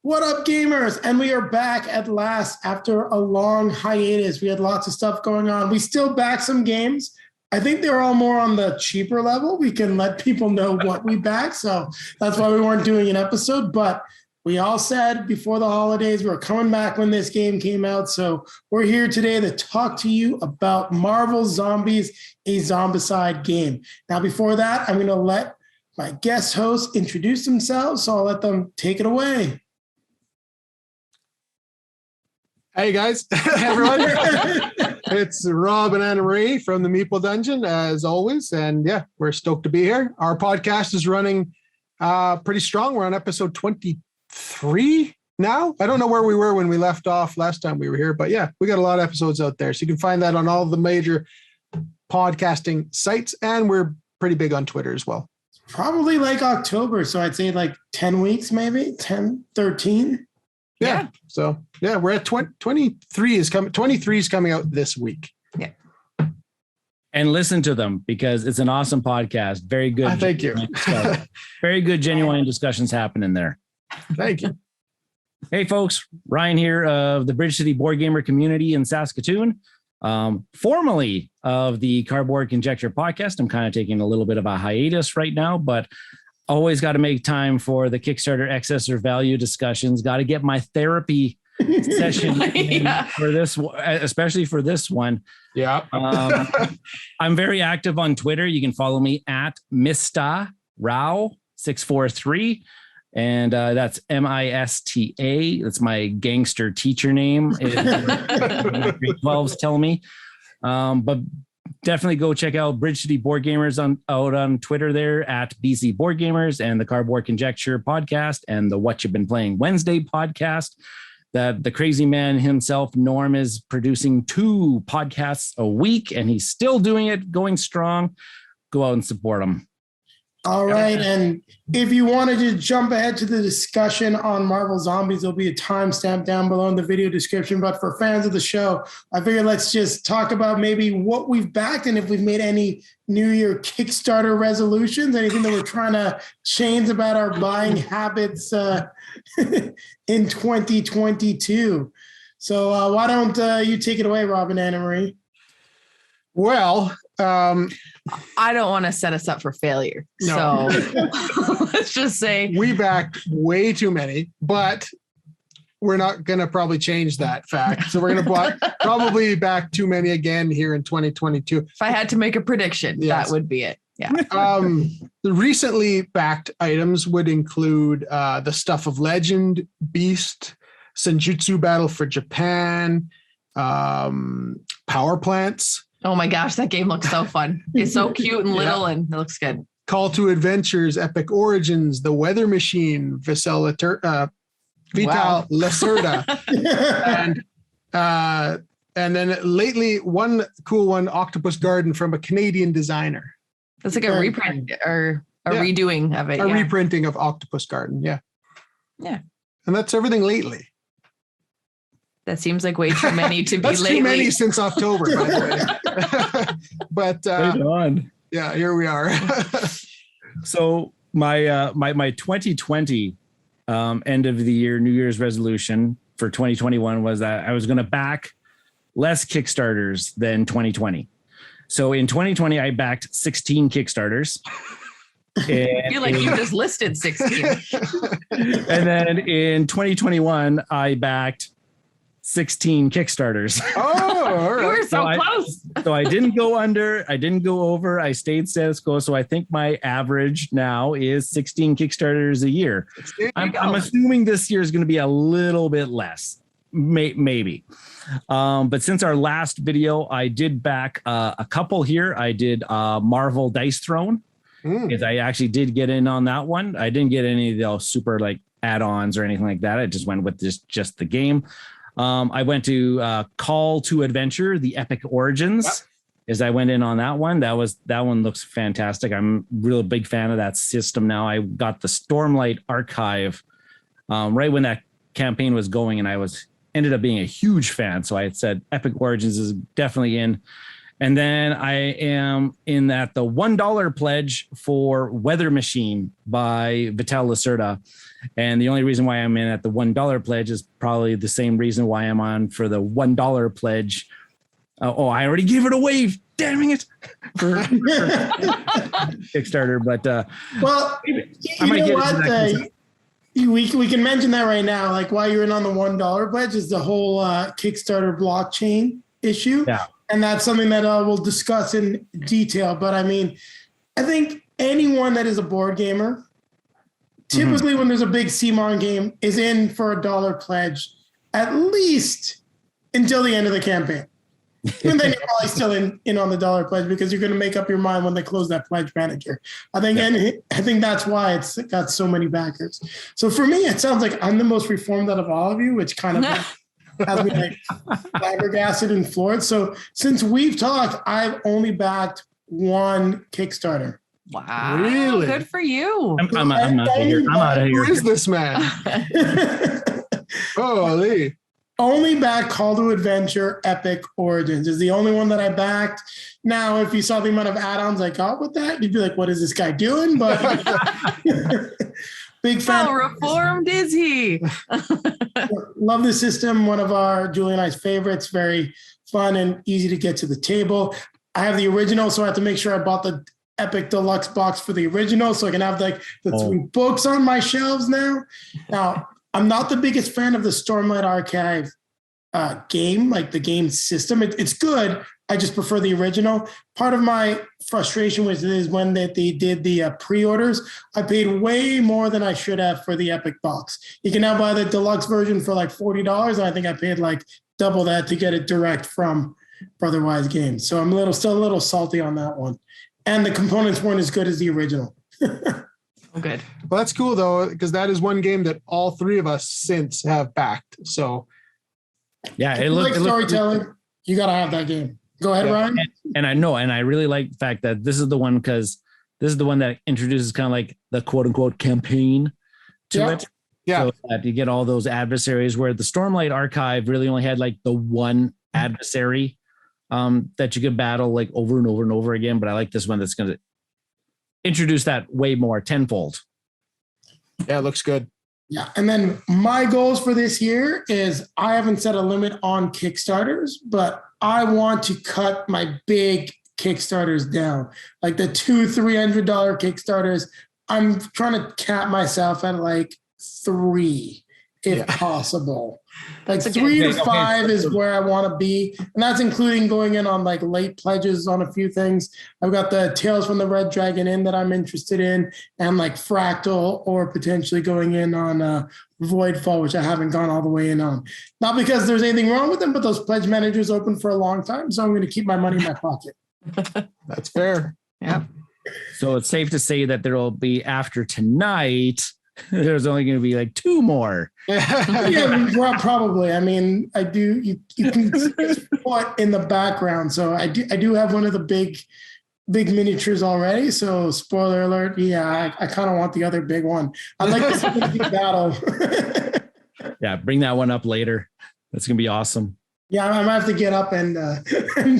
What up, gamers? And we are back at last after a long hiatus. We had lots of stuff going on. We still back some games. I think they're all more on the cheaper level. We can let people know what we back. So that's why we weren't doing an episode. But we all said before the holidays, we were coming back when this game came out. So we're here today to talk to you about Marvel Zombies, a Zombicide game. Now, before that, I'm going to let my guest hosts introduce themselves. So I'll let them take it away. Hey guys, everyone. It's Rob and Anna Marie from the Meeple Dungeon, as always. And yeah, we're stoked to be here. Our podcast is running pretty strong. We're on episode 23 now. I don't know where we were when we left off last time we were here, but yeah, we got a lot of episodes out there. So you can find that on all the major podcasting sites. And we're pretty big on Twitter as well. Probably like October. So I'd say like 10 weeks, maybe 10, 13. Yeah. So yeah, we're at 23 is coming. 23 is coming out this week. Yeah. And listen to them because it's an awesome podcast. Very good. Thank you. Very good, genuine discussions happening there. Thank you. Hey folks, Ryan here of the Bridge City Board Gamer community in Saskatoon. Formerly of the Cardboard Conjecture podcast. I'm kind of taking a little bit of a hiatus right now, but always got to make time for the Kickstarter Excess or value discussions. Got to get my therapy session for this, especially for this one. Yeah. I'm very active on Twitter. You can follow me at Mista Rau 643. And that's Mista. That's my gangster teacher name. 12s tell me. But definitely go check out Bridge City Board Gamers out on Twitter there at BC Board Gamers, and the Cardboard Conjecture podcast and the What You've Been Playing Wednesday podcast. That the crazy man himself, Norm, is producing 2 podcasts a week, and he's still doing it, going strong. Go out and support him. All right. And if you wanted to jump ahead to the discussion on Marvel Zombies, there'll be a timestamp down below in the video description. But for fans of the show, I figured let's just talk about maybe what we've backed and if we've made any New Year Kickstarter resolutions, anything that we're trying to change about our buying habits in 2022. So why don't you take it away, Rob and Anna Marie? Well, I don't want to set us up for failure. No. So let's just say we backed way too many, but we're not going to probably change that fact. So we're going to probably back too many again here in 2022. If I had to make a prediction, yes, that would be it. Yeah. The recently backed items would include the Stuff of Legend, Beast, Senjutsu Battle for Japan, Power Plants. Oh my gosh, that game looks so fun. It's so cute and little, and it looks good. Call to Adventures, Epic Origins, The Weather Machine, Vital Lacerda, and then lately one cool one, Octopus Garden from a Canadian designer. That's like a reprint or a redoing of it. A reprinting of Octopus Garden, yeah. Yeah. And that's everything lately. That seems like way too many to be That's lately. Too many since October, by the way. But yeah, here we are. So my 2020 end of the year New Year's resolution for 2021 was that I was going to back less Kickstarters than 2020. So in 2020, I backed 16 Kickstarters. I feel like you just listed 16. And then in 2021, I backed 16 Kickstarters. Oh, all right. You were so close. So I didn't go under, I didn't go over, I stayed status quo. So I think my average now is 16 Kickstarters a year. I'm assuming this year is going to be a little bit less, maybe. But since our last video, I did back a couple here. I did Marvel Dice Throne. Because I actually did get in on that one. I didn't get any of those super like add-ons or anything like that. I just went with just the game. I went to Call to Adventure, the Epic Origins, as I went in on that one. That one looks fantastic. I'm a real big fan of that system now. I got the Stormlight Archive right when that campaign was going, and I ended up being a huge fan. So I said Epic Origins is definitely in. And then I am in the $1 pledge for Weather Machine by Vital Lacerda. And the only reason why I'm in at the $1 pledge is probably the same reason why I'm on for the $1 pledge. I already gave it away. Damn it. For Kickstarter. But well, I might you know get what? We can mention that right now. Like why you're in on the $1 pledge is the whole Kickstarter blockchain issue. Yeah. And that's something that we'll discuss in detail. But I mean, I think anyone that is a board gamer, typically when there's a big CMON game, is in for a $1 pledge, at least until the end of the campaign. And then you're probably still in on the $1 pledge because you're going to make up your mind when they close that pledge manager. I think that's why it's got so many backers. So for me, it sounds like I'm the most reformed out of all of you, which kind of has me like flabbergasted and floored. So since we've talked, I've only backed one Kickstarter. Wow. Really? Good for you. I'm out of here. I'm out of here. Who is this man? Holy. Only backed Call to Adventure Epic Origins is the only one that I backed. Now, if you saw the amount of add-ons I got with that, you'd be like, what is this guy doing? But big fan. How reformed is he? Love the system. One of our Julie and I's favorites. Very fun and easy to get to the table. I have the original, so I have to make sure I bought the Epic Deluxe box for the original so I can have like the 3 books on my shelves now. Now, I'm not the biggest fan of the Stormlight Archive game, like the game system. It's good. I just prefer the original. Part of my frustration with it is when they did the pre-orders, I paid way more than I should have for the Epic box. You can now buy the deluxe version for like $40, and I think I paid like double that to get it direct from Brotherwise Games. So I'm still a little salty on that one. And the components weren't as good as the original. Oh, good. Well, that's cool though, because that is one game that all 3 of us since have backed. So yeah, it looks storytelling. You got to have that game. Go ahead, Ryan. And I know, and I really like the fact that this is the one because this is the one that introduces kind of like the quote unquote campaign to it. Yeah. So that you get all those adversaries where the Stormlight Archive really only had like the one adversary that you could battle like over and over and over again. But I like this one that's going to introduce that way more tenfold. Yeah, it looks good. Yeah. And then my goals for this year is I haven't set a limit on Kickstarters, but I want to cut my big Kickstarters down. Like the $200-$300 Kickstarters, I'm trying to cap myself at like 3 if possible. Like 3 to 5 is where I want to be. And that's including going in on like late pledges on a few things. I've got the Tales from the Red Dragon Inn that I'm interested in, and like Fractal, or potentially going in on Voidfall, which I haven't gone all the way in on. Not because there's anything wrong with them, but those pledge managers open for a long time. So I'm going to keep my money in my pocket. That's fair. Yeah. So it's safe to say that there will be, after tonight, there's only going to be like 2 more. Yeah, probably. I mean, I do. You can see his foot in the background, so I do have one of the big miniatures already. So spoiler alert. Yeah, I kind of want the other big one. I like this battle. Yeah, bring that one up later. That's gonna be awesome. Yeah, I might have to get up and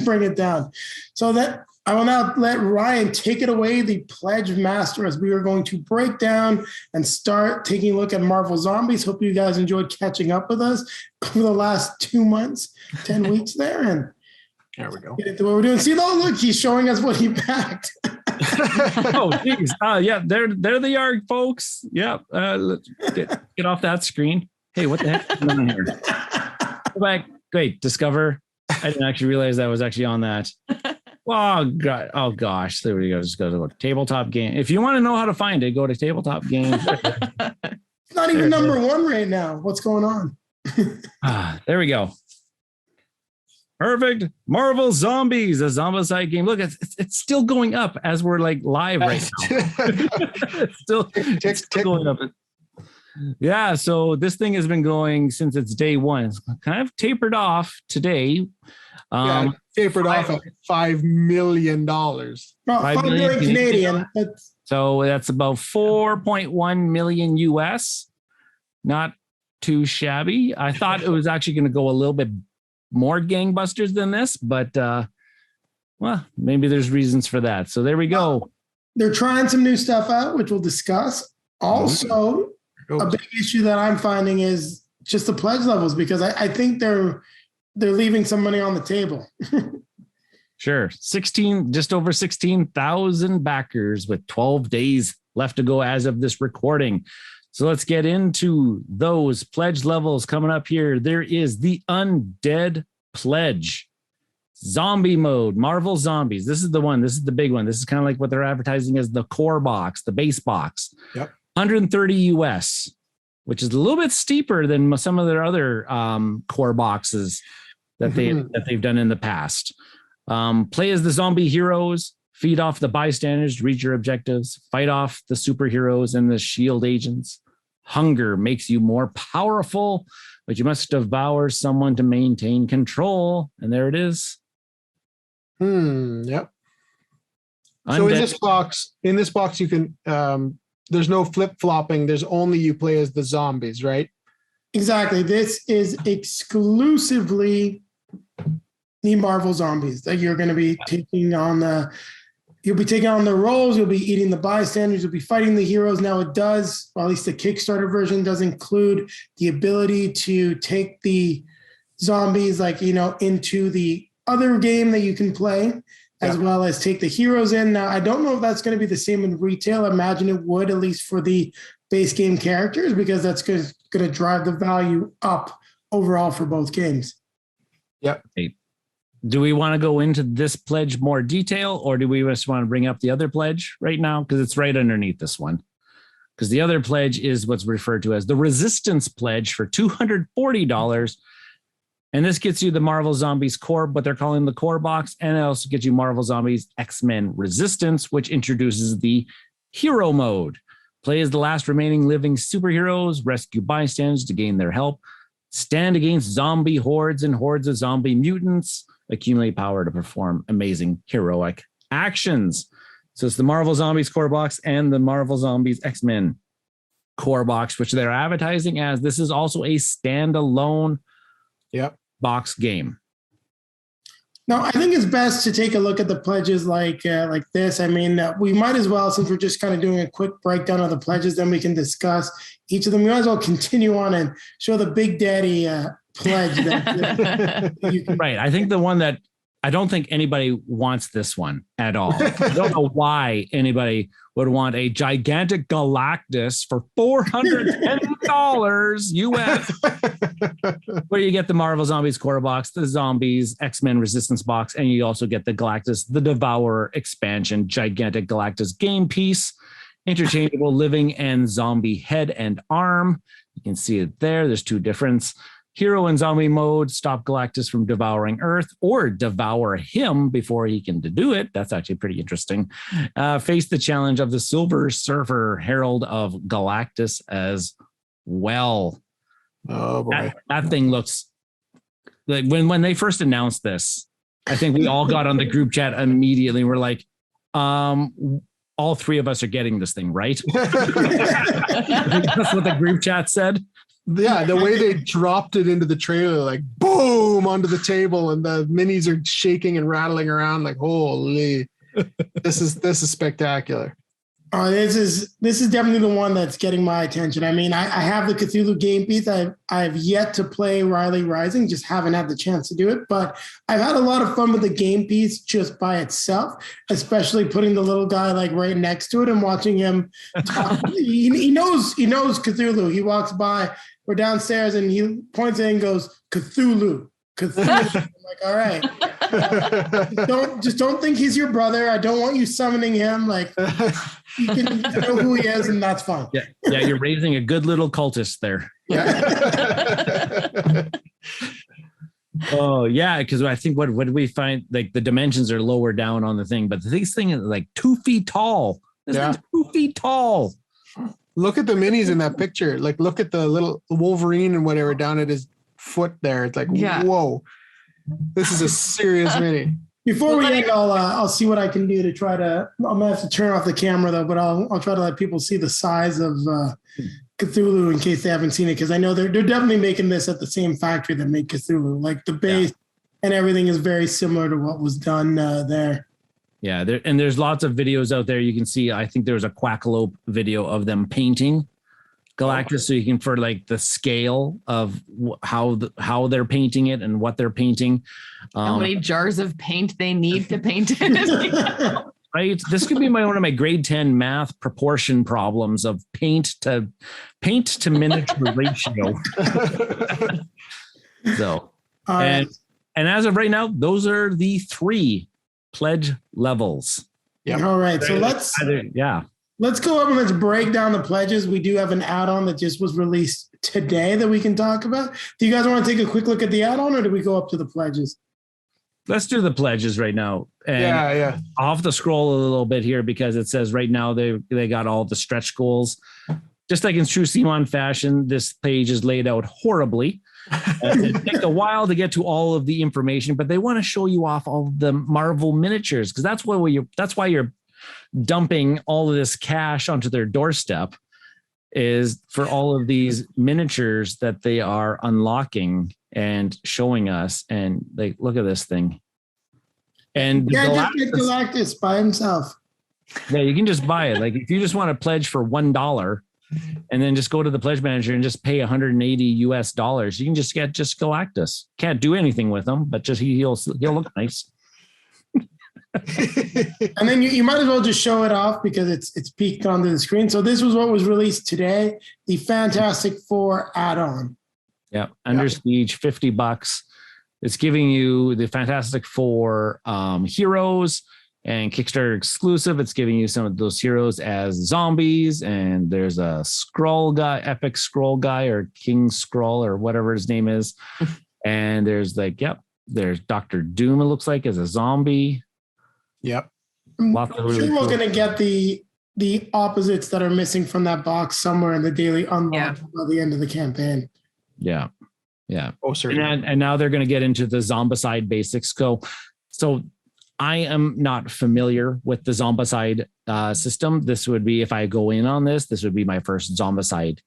bring it down. So that I will now let Ryan take it away, the pledge master, as we are going to break down and start taking a look at Marvel Zombies. Hope you guys enjoyed catching up with us over the last 2 months, 10 weeks there. And there we go. Get into what we're doing. See, look, he's showing us what he packed. Oh, geez. Yeah, there they are, folks. Yeah. Let's get off that screen. Hey, what the heck is going on here? Go back. Great. Discover. I didn't actually realize that was actually on that. Oh, God. Oh, gosh. There we go. Just go to tabletop game. If you want to know how to find it, go to tabletop game. It's not even number 1 right now. What's going on? There we go. Perfect. Marvel Zombies, a Zombicide game. Look, it's still going up as we're like live right now. it's still going up. Yeah, so this thing has been going since its day 1. It's kind of tapered off today. Tapered off at $5 million. Well, $5 million Canadian. So that's about 4.1 million US. Not too shabby. I thought it was actually going to go a little bit more gangbusters than this, but Well, maybe there's reasons for that. So there we go. They're trying some new stuff out, which we'll discuss. Also, a big issue that I'm finding is just the pledge levels, because I think they're leaving some money on the table. Sure. Just over 16,000 backers with 12 days left to go as of this recording. So let's get into those pledge levels coming up here. There is the Undead pledge. Zombie mode, Marvel Zombies. This is the one. This is the big one. This is kind of like what they're advertising as the core box, the base box. Yep. 130 US, which is a little bit steeper than some of their other core boxes that they've done in the past. Play as the zombie heroes, feed off the bystanders to reach your objectives, fight off the superheroes and the shield agents. Hunger makes you more powerful, but you must devour someone to maintain control. And there it is. Yep. Undead. So in this box, you can, there's no flip-flopping. There's only you play as the zombies, right? Exactly. This is exclusively the Marvel Zombies that you're going to be taking on you'll be taking on the roles, you'll be eating the bystanders, you'll be fighting the heroes. Now it does, or at least the Kickstarter version does include the ability to take the zombies into the other game that you can play, as well as take the heroes in. Now, I don't know if that's going to be the same in retail. I imagine it would, at least for the base game characters, because that's going to drive the value up overall for both games. Yep. Do we want to go into this pledge more detail, or do we just want to bring up the other pledge right now? Because it's right underneath this one. Because the other pledge is what's referred to as the Resistance Pledge for $240. And this gets you the Marvel Zombies core, what they're calling the core box. And it also gets you Marvel Zombies X-Men Resistance, which introduces the hero mode. Play as the last remaining living superheroes, rescue bystanders to gain their help, stand against zombie hordes and hordes of zombie mutants, accumulate power to perform amazing heroic actions. So it's the Marvel Zombies core box and the Marvel Zombies X-Men core box, which they're advertising as this is also a standalone box game. Now, I think it's best to take a look at the pledges like this. I mean, we might as well, since we're just kind of doing a quick breakdown of the pledges, then we can discuss each of them. We might as well continue on and show the Big Daddy pledge. That you can. Right. I think the one that I don't think anybody wants this one at all. I don't know why anybody would want a gigantic Galactus for $410 US. Where you get the Marvel Zombies core box, the Zombies X-Men Resistance box, and you also get the Galactus, the Devourer expansion, gigantic Galactus game piece, interchangeable living and zombie head and arm. You can see it there. There's two difference. Hero and zombie mode, stop Galactus from devouring Earth or devour him before he can do it. That's actually pretty interesting. Face the challenge of the Silver Surfer, Herald of Galactus as well. Oh boy. That thing looks like when they first announced this, I think we all got on the group chat immediately. We're like, all three of us are getting this thing, right? I think that's what the group chat said. Yeah, the way they dropped it into the trailer, like boom, onto the table, and the minis are shaking and rattling around like, holy, this is spectacular. This is definitely the one that's getting my attention. I mean, I have the Cthulhu game piece. I've yet to play Riley Rising, just haven't had the chance to do it. But I've had a lot of fun with the game piece just by itself, especially putting the little guy like right next to it and watching him talk. he knows Cthulhu. He walks by, we're downstairs, and he points in and goes, Cthulhu. I'm like, all right. Don't think he's your brother. I don't want you summoning him. Like, you can know who he is, and that's fine. Yeah, you're raising a good little cultist there. Yeah. Oh yeah, because I think what did we find? Like the dimensions are lower down on the thing, but this thing is like 2 feet tall. This thing's 2 feet tall. Look at the minis in that picture. Like, look at the little Wolverine and whatever down at his foot there. It's like, whoa, this is a serious mini. Before we end, I'll see what I can do to try to. I'm gonna have to turn off the camera though, but I'll try to let people see the size of Cthulhu in case they haven't seen it, because I know they're definitely making this at the same factory that made Cthulhu. Like the base and everything is very similar to what was done there. Yeah, there's lots of videos out there. You can see, I think there was a Quackalope video of them painting Galactus, so you can for like the scale of how they're painting it and what they're painting. How many jars of paint they need to paint it. Right. This could be one of my grade 10 math proportion problems of paint to miniature ratio. So, and as of right now, those are the 3 pledge levels. Yeah. All right. So let's go up and let's break down the pledges. We do have an add-on that just was released today that we can talk about. Do you guys want to take a quick look at the add-on, or do we go up to the pledges? Let's do the pledges right now. And yeah. I'll have to scroll a little bit here because it says right now they got all the stretch goals. Just like in true CMON fashion, this page is laid out horribly. It takes a while to get to all of the information, but they want to show you off all the Marvel miniatures because that's why you're dumping all of this cash onto their doorstep, is for all of these miniatures that they are unlocking and showing us. And like, look at this thing. And just get Galactus by himself. Yeah, you can just buy it. Like if you just want to pledge for $1 and then just go to the pledge manager and just pay $180 US, you can just get Galactus. Can't do anything with him, but just he'll look nice. And then you might as well just show it off because it's peeked onto the screen. So this was what was released today, the Fantastic Four add-on. Yeah, Under Siege, $50. It's giving you the Fantastic Four heroes and Kickstarter exclusive. It's giving you some of those heroes as zombies, and there's a Skrull guy, Epic Skrull guy, or King Skrull, or whatever his name is. And there's there's Dr. Doom, it looks like, as a zombie. Yep. I'm sure we're going to get the opposites that are missing from that box somewhere in the daily unlock by the end of the campaign. Yeah. Oh, certainly. And now they're going to get into the Zombicide basics. So I am not familiar with the Zombicide system. This would be, if I go in on this would be my first Zombicide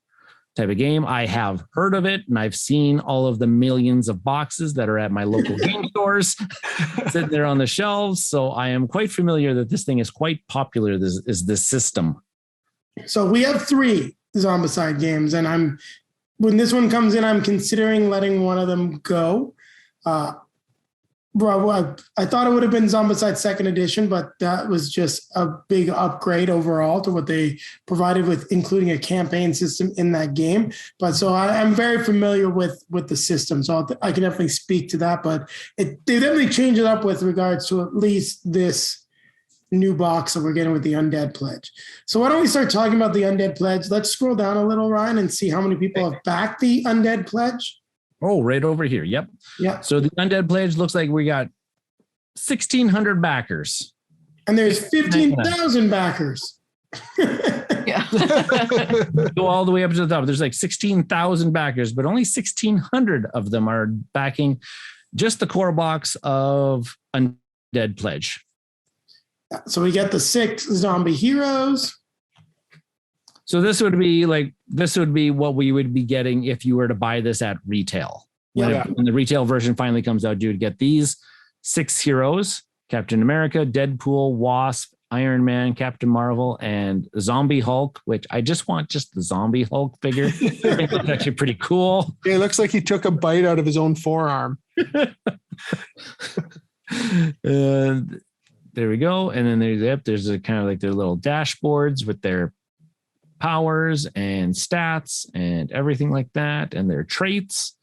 type of game. I have heard of it, and I've seen all of the millions of boxes that are at my local game stores sitting there on the shelves. So I am quite familiar that this thing is quite popular. This is this system. So we have 3 Zombicide games, and when this one comes in, I'm considering letting one of them go. I thought it would have been Zombicide 2nd edition, but that was just a big upgrade overall to what they provided with including a campaign system in that game. But so I'm very familiar with the system, so I can definitely speak to that. But they definitely changed it up with regards to at least this new box that we're getting with the Undead Pledge. So why don't we start talking about the Undead Pledge? Let's scroll down a little, Ryan, and see how many people have backed the Undead Pledge. Oh, right over here. Yep. Yeah. So the Undead Pledge looks like we got 1,600 backers. And there's 15,000 backers. Yeah. Go all the way up to the top. There's like 16,000 backers, but only 1,600 of them are backing just the core box of Undead Pledge. So we get the 6 zombie heroes. So this would be what we would be getting if you were to buy this at retail. When the retail version finally comes out, you would get these 6 heroes: Captain America, Deadpool, Wasp, Iron Man, Captain Marvel, and Zombie Hulk, which I just want the Zombie Hulk figure. I think that's actually pretty cool. Yeah, it looks like he took a bite out of his own forearm. There we go. And then there's a kind of like their little dashboards with their powers and stats and everything like that, and their traits.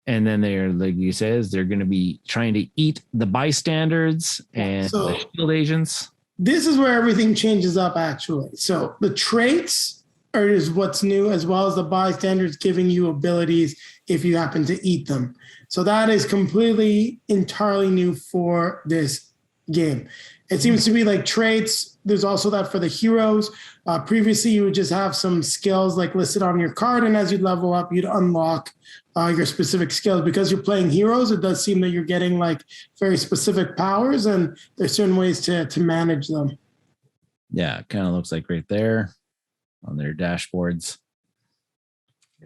And then they're, like you says, they're going to be trying to eat the bystanders and the shield agents. This is where everything changes up, actually. So the traits is what's new, as well as the bystanders giving you abilities if you happen to eat them. So that is completely, entirely new for this game. It seems to be like traits. There's also that for the heroes. Previously, you would just have some skills like listed on your card, and as you level up, you'd unlock your specific skills. Because you're playing heroes, it does seem that you're getting like very specific powers, and there's certain ways to manage them. Yeah, it kind of looks like right there on their dashboards.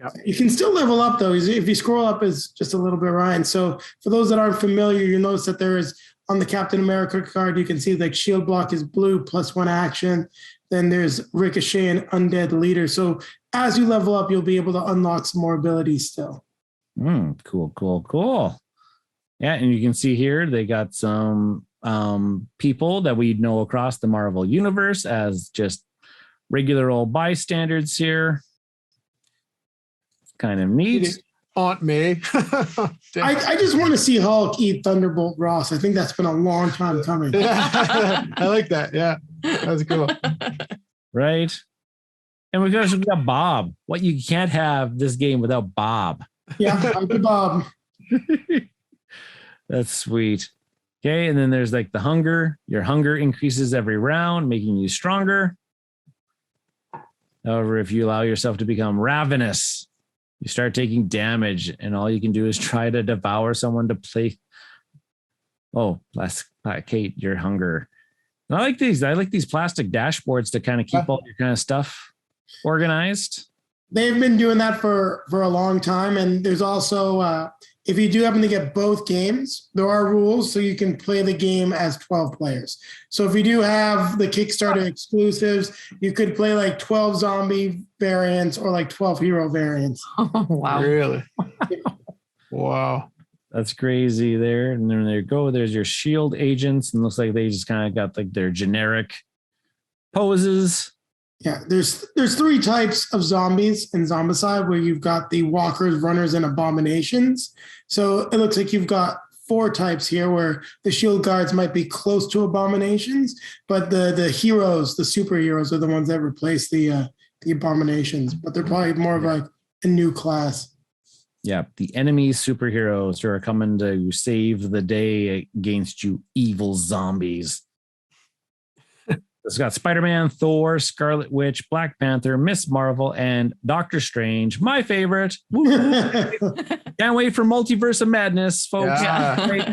Yep. You can still level up though. If you scroll up is just a little bit, Ryan. So for those that aren't familiar, you notice that there is on the Captain America card, you can see like shield block is blue +1 action. Then there's Ricochet and Undead Leader. So as you level up, you'll be able to unlock some more abilities still. Cool. Yeah, and you can see here they got some people that we know across the Marvel universe as just regular old bystanders here. It's kind of neat. Aunt May. I just want to see Hulk eat Thunderbolt Ross. I think that's been a long time coming. I like that. Yeah, that's cool. Right. And we got Bob. What, you can't have this game without Bob. Yeah, Uncle Bob. That's sweet. Okay, and then there's like the hunger. Your hunger increases every round, making you stronger. However, if you allow yourself to become ravenous, you start taking damage, and all you can do is try to devour someone to play. Oh, let's placate your hunger. And I like these. I like these plastic dashboards to kind of keep all your kind of stuff organized. They've been doing that for a long time. And there's also, if you do happen to get both games, there are rules so you can play the game as 12 players. So if you do have the Kickstarter exclusives, you could play like 12 zombie variants or like 12 hero variants. Oh, wow. Really? Wow. That's crazy there. And then there you go. There's your shield agents. And looks like they just kind of got like their generic poses. Yeah, there's 3 types of zombies in Zombicide, where you've got the walkers, runners, and abominations. So it looks like you've got 4 types here, where the shield guards might be close to abominations, but the heroes, the superheroes, are the ones that replace the abominations. But they're probably more of like a new class. Yeah, the enemy superheroes who are coming to save the day against you evil zombies. It's got Spider-Man, Thor, Scarlet Witch, Black Panther, Miss Marvel, and Doctor Strange. My favorite. Can't wait for Multiverse of Madness, folks. Yeah.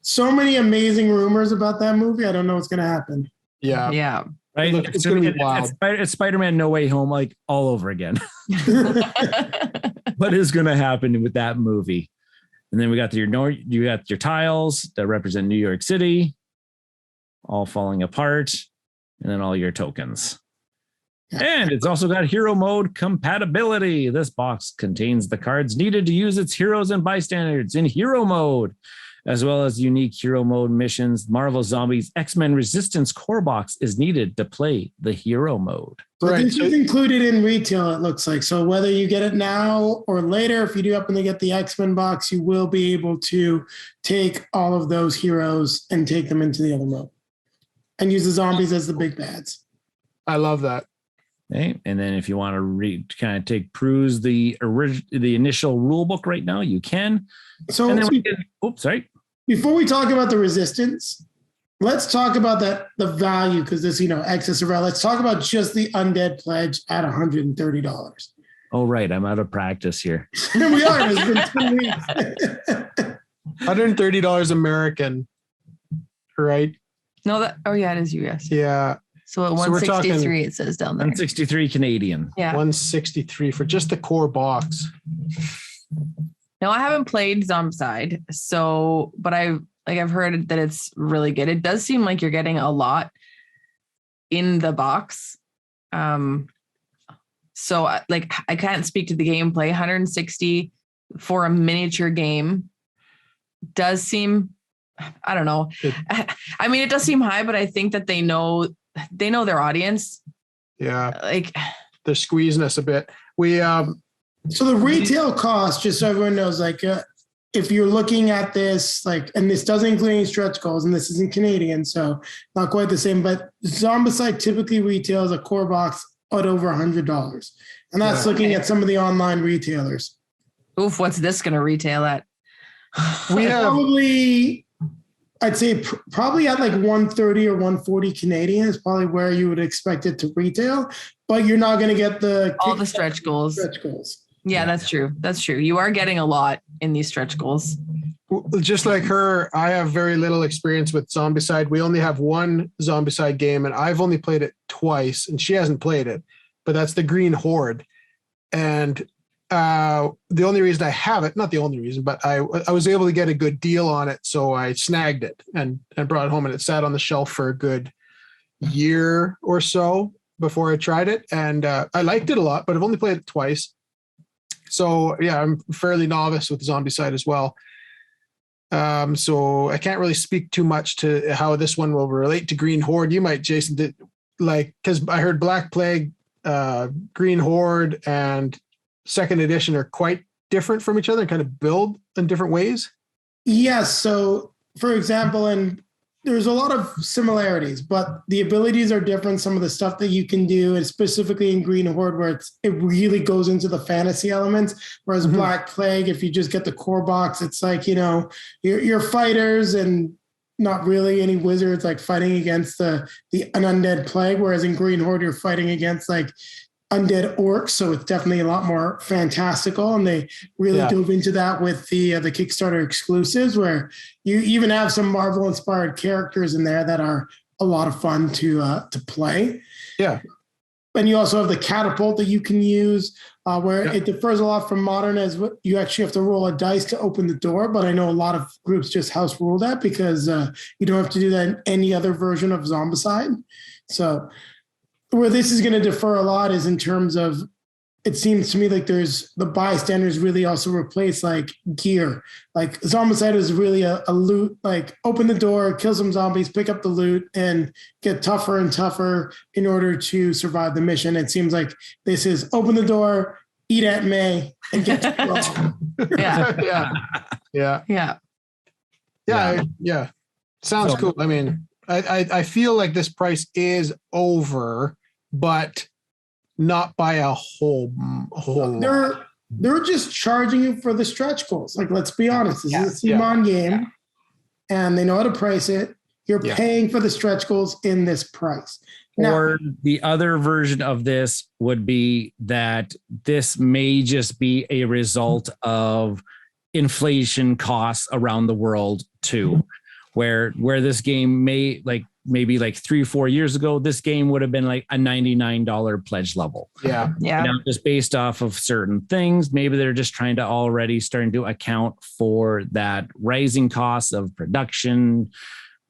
So many amazing rumors about that movie. I don't know what's going to happen. Yeah. Yeah. Right? Look, it's going to be wild. It's Spider-Man No Way Home, like all over again. What is going to happen with that movie? And then we got you got your tiles that represent New York City, all falling apart, and then all your tokens. And it's also got hero mode compatibility. This box contains the cards needed to use its heroes and bystanders in hero mode, as well as unique hero mode missions. Marvel Zombies X-Men Resistance core box is needed to play the hero mode. Right. This is included in retail, it looks like. So whether you get it now or later, if you do happen to get the X-Men box, you will be able to take all of those heroes and take them into the other mode and use the zombies as the big bads. I love that. Okay. And then if you want to peruse the initial rule book right now, you can. So sorry. Before we talk about the resistance, let's talk about the value, because this, excess of value. Let's talk about just the Undead pledge at $130. Oh, right. I'm out of practice here. Here we are. It's been 2 weeks. $130 American, right? No, it is US. Yeah. So at 163, it says down there. 163 Canadian. Yeah. 163 for just the core box. Now, I haven't played Zombicide, but I've heard that it's really good. It does seem like you're getting a lot in the box. So I can't speak to the gameplay. 160 for a miniature game does seem, I don't know. I mean, it does seem high, but I think that they know their audience. Yeah. They're squeezing us a bit. So the retail cost, just so everyone knows, if you're looking at this, and this doesn't include any stretch goals, and this isn't Canadian, so not quite the same, but Zombicide typically retails a core box at over $100. And that's looking at some of the online retailers. Oof, what's this going to retail at? We probably, I'd say probably at 130 or 140 Canadian is probably where you would expect it to retail, but you're not going to get all the stretch goals. Yeah, that's true. That's true. You are getting a lot in these stretch goals. Just like her, I have very little experience with Zombicide. We only have one Zombicide game, and I've only played it twice, and she hasn't played it. But that's the Green Horde. And the only reason I have it, not the only reason, but I was able to get a good deal on it. So I snagged it and brought it home, and it sat on the shelf for a good year or so before I tried it. And I liked it a lot, but I've only played it twice. So yeah, I'm fairly novice with Zombicide as well. So I can't really speak too much to how this one will relate to Green Horde. You might, Jason, because I heard Black Plague, Green Horde, and second edition are quite different from each other and kind of build in different ways. Yes. So, for example, and there's a lot of similarities, but the abilities are different. Some of the stuff that you can do, and specifically in Green Horde, where it really goes into the fantasy elements. Whereas Black Plague, if you just get the core box, it's like, you're fighters and not really any wizards, like fighting against an undead plague. Whereas in Green Horde, you're fighting against like undead orcs, so it's definitely a lot more fantastical, and they really dove into that with the Kickstarter exclusives, where you even have some Marvel inspired characters in there that are a lot of fun to play. Yeah, and you also have the catapult that you can use, where it differs a lot from modern, as you actually have to roll a dice to open the door. But I know a lot of groups just house rule that because you don't have to do that in any other version of Zombicide. So where this is going to differ a lot is in terms of, it seems to me like there's the bystanders really also replace like gear. Like Zombicide is really a loot, like open the door, kill some zombies, pick up the loot, and get tougher and tougher in order to survive the mission. It seems like this is open the door, eat at May, and get to Yeah. Sounds cool. I mean, I feel like this price is over, but not by a whole lot. They're just charging you for the stretch goals. Like, let's be honest, this is a CMON game, and they know how to price it. You're paying for the stretch goals in this price. Or the other version of this would be that this may just be a result of inflation costs around the world too, where this game maybe like 3 or 4 years ago, this game would have been like a $99 pledge level. Yeah. Now, just based off of certain things, maybe they're just trying to already starting to account for that rising cost of production.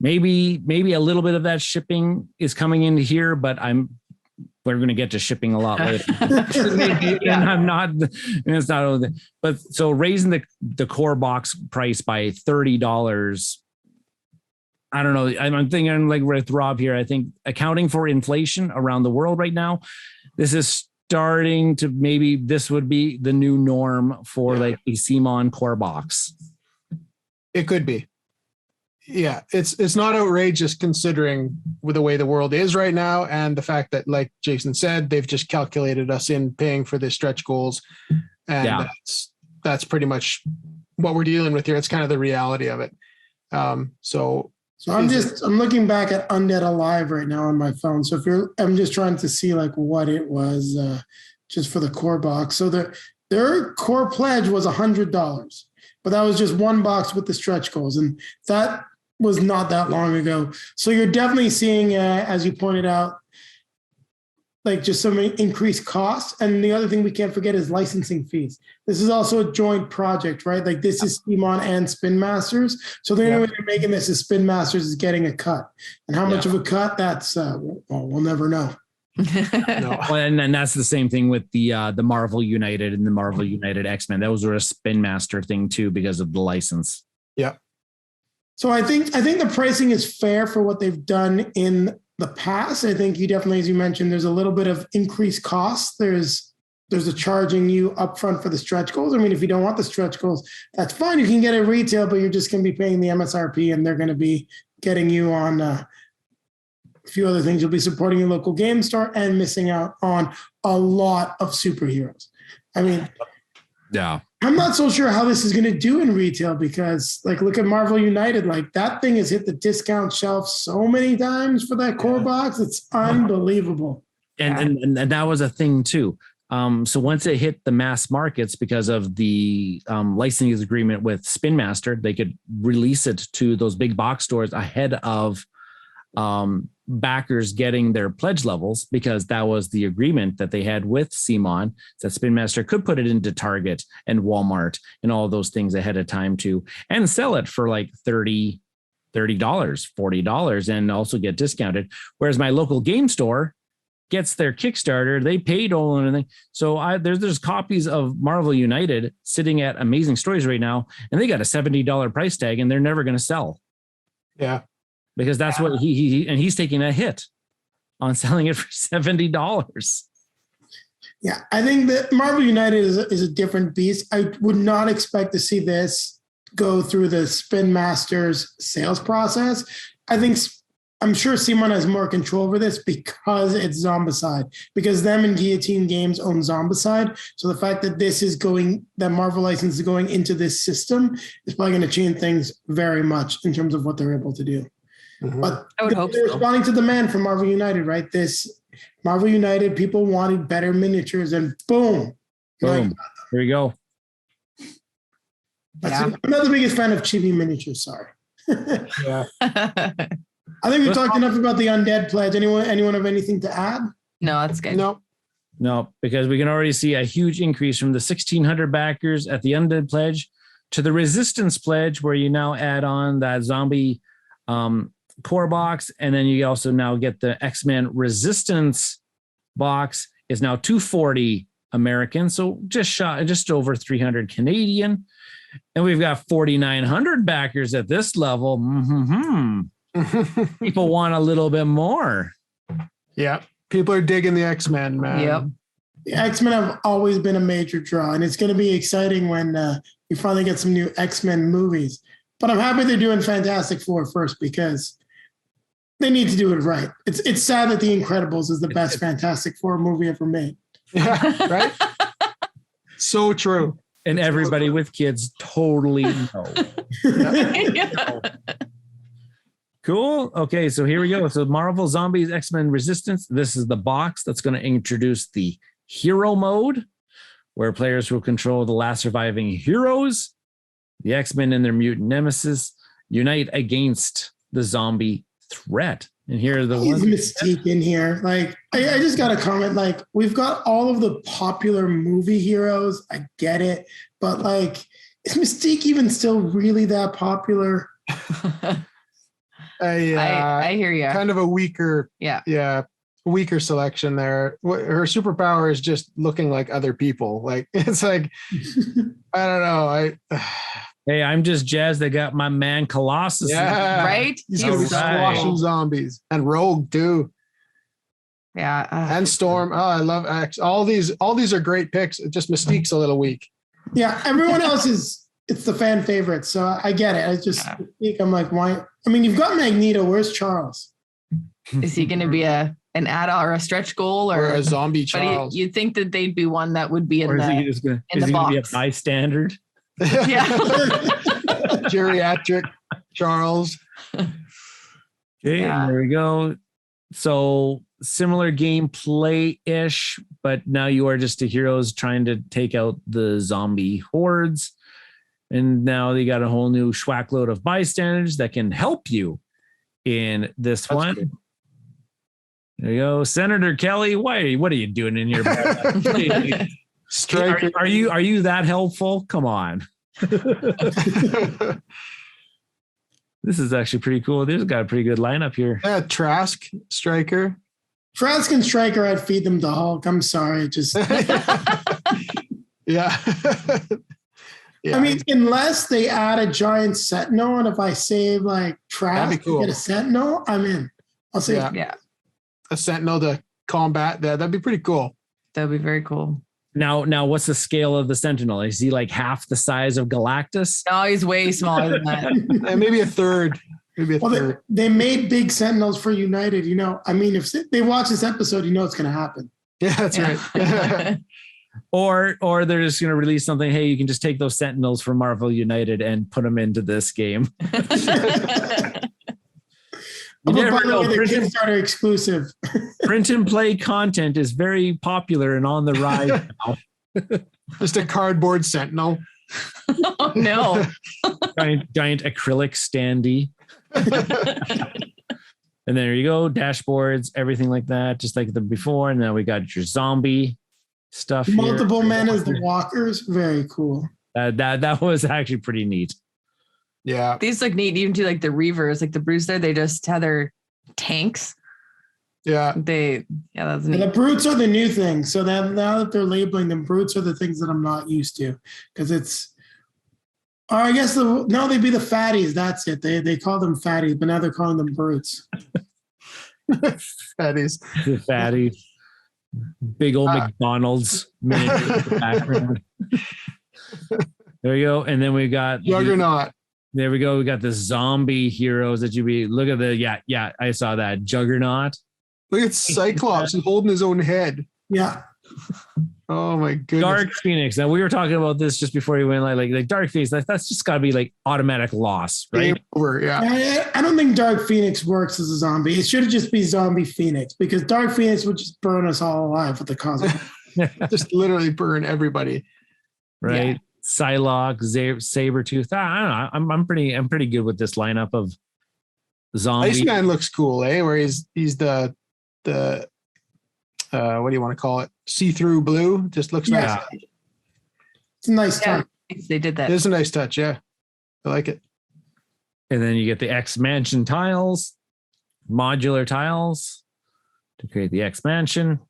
Maybe a little bit of that shipping is coming into here, but we're going to get to shipping a lot later. And it's not, but so raising the core box price by $30, I don't know. I'm thinking like with Rob here. I think accounting for inflation around the world right now, this is starting to, maybe this would be the new norm for like a CMON core box. It could be. Yeah, it's not outrageous considering with the way the world is right now, and the fact that, like Jason said, they've just calculated us in paying for the stretch goals, and that's pretty much what we're dealing with here. It's kind of the reality of it. So I'm looking back at Undead Alive right now on my phone. So I'm just trying to see like what it was just for the core box. So their core pledge was $100, but that was just one box with the stretch goals, and that was not that long ago. So you're definitely seeing, as you pointed out, like just some increased costs. And the other thing we can't forget is licensing fees. This is also a joint project, right? Like this is CMON and Spin Masters. So the only way they're making this is Spin Masters is getting a cut. And how much of a cut, that's, we'll never know. Well, and that's the same thing with the Marvel United and the Marvel United X-Men. Those were a Spin Master thing too, because of the license. Yeah. So I think the pricing is fair for what they've done in the past. I think you definitely, as you mentioned, there's a little bit of increased costs. There's a charging you upfront for the stretch goals. I mean, if you don't want the stretch goals, that's fine. You can get it retail, but you're just going to be paying the MSRP, and they're going to be getting you on a few other things. You'll be supporting your local game store and missing out on a lot of superheroes. I mean, I'm not so sure how this is going to do in retail, because like, look at Marvel United. Like that thing has hit the discount shelf so many times for that core box. It's unbelievable. And that was a thing too. So once it hit the mass markets, because of the licensing agreement with Spin Master, they could release it to those big box stores ahead of backers getting their pledge levels, because that was the agreement that they had with CMON, that Spin Master could put it into Target and Walmart and all those things ahead of time too, and sell it for like $30, $40 and also get discounted. Whereas my local game store gets their Kickstarter, they paid all and everything. So there's copies of Marvel United sitting at Amazing Stories right now, and they got a $70 price tag, and they're never going to sell. Yeah. Because that's what he's taking a hit on selling it for $70. Yeah, I think that Marvel United is a different beast. I would not expect to see this go through the Spin Masters sales process. I'm sure CMON has more control over this because it's Zombicide, because them and Guillotine Games own Zombicide. So the fact that that Marvel license is going into this system is probably going to change things very much in terms of what they're able to do. Mm-hmm. But I would hope they're responding to demand from Marvel United, right? This Marvel United, people wanted better miniatures, and boom. There you go. I'm not the biggest fan of chibi miniatures, sorry. Yeah. I think we talked enough about the Undead pledge. Anyone have anything to add? No, that's good. No, because we can already see a huge increase from the 1,600 backers at the Undead pledge to the Resistance pledge, where you now add on that zombie core box, and then you also now get the X-Men Resistance box is now $240 American, so just over 300 Canadian, and we've got 4,900 backers at this level. People want a little bit more. Yeah, people are digging the X-Men, man. Yep. The X-Men have always been a major draw, and it's going to be exciting when we finally get some new X-Men movies. But I'm happy they're doing Fantastic Four first, because they need to do it right. It's sad that The Incredibles is the best Fantastic Four movie ever made. Yeah, right? So true. And everybody with kids totally know. Yeah. Cool. Okay, so here we go. So Marvel Zombies X-Men Resistance. This is the box that's going to introduce the hero mode, where players will control the last surviving heroes. The X-Men and their mutant nemesis unite against the zombie threat. And here are the ones. Mystique in here. Like, I just got to comment, like, we've got all of the popular movie heroes. I get it. But, like, is Mystique even still really that popular? I hear you. Kind of a weaker selection there. Her superpower is just looking like other people. Like, it's like, I don't know. Hey, I'm just jazzed. They got my man Colossus. Yeah, right? He's gonna be squashing zombies, and Rogue too. Yeah, and Storm. Oh, I love X. All these are great picks. Just Mystique's a little weak. Yeah, everyone else it's the fan favorite, so I get it. I just think I'm like, why? I mean, you've got Magneto. Where's Charles? Is he going to be an add-on or a stretch goal or a zombie Charles? But you'd think that they'd be one that would be in the box. Is he going to be a bystander? Yeah. Geriatric Charles. Okay, there we go. So similar gameplay-ish, but now you are just the heroes trying to take out the zombie hordes. And now they got a whole new schwack load of bystanders that can help you in this one. Good. There you go. Senator Kelly, what are you doing in here? Strike. Are you that helpful? Come on. This is actually pretty cool. This has got a pretty good lineup here. Yeah, Trask, Striker. Trask and Striker, I'd feed them to Hulk. I'm sorry. Just yeah. I mean, unless they add a giant Sentinel, and if I save like Trask to get a Sentinel, I'm in. I'll say a Sentinel to combat that. That'd be pretty cool. That'd be very cool. Now, what's the scale of the Sentinel? Is he like half the size of Galactus? No, he's way smaller than that. Maybe a third. They made big Sentinels for United. You know, I mean, if they watch this episode, you know it's going to happen. Yeah, that's right. Or they're just going to release something. Hey, you can just take those Sentinels from Marvel United and put them into this game. You never know. Kickstarter exclusive. Print and play content is very popular and on the rise now. Just a cardboard Sentinel. Oh, no. Giant acrylic standee. And there you go, dashboards, everything like that, just like the before. And then we got your zombie stuff. Multiple here. men as the walkers. Very cool. That was actually pretty neat. Yeah. These look neat. Even to like the Reavers, like the Brutes there, they just have their tanks. Yeah. That's neat. And the brutes are the new thing. So now that they're labeling them, brutes are the things that I'm not used to because or I guess no, they'd be the fatties. That's it. They call them fatties, but now they're calling them brutes. Fatties. The fatty, big old McDonald's. There we go. And then we got Juggernaut. There we go. We got the zombie heroes that look at the, yeah, I saw that. Juggernaut. Look at Cyclops. He's holding his own head. Yeah. Oh my goodness. Dark Phoenix. Now we were talking about this just before we went like Dark Phoenix. That's just got to be like automatic loss, right? Game over, yeah. I don't think Dark Phoenix works as a zombie. It should have just be Zombie Phoenix because Dark Phoenix would just burn us all alive with the cosmic. Just literally burn everybody. Right. Yeah. Psylocke, Sabretooth. I don't know. I'm pretty good with this lineup of zombies. Iceman looks cool, eh? Where he's the what do you want to call it? See-through blue. Just looks nice. It's a nice touch. They did that. It is a nice touch, yeah. I like it. And then you get the X Mansion tiles, modular tiles to create the X Mansion.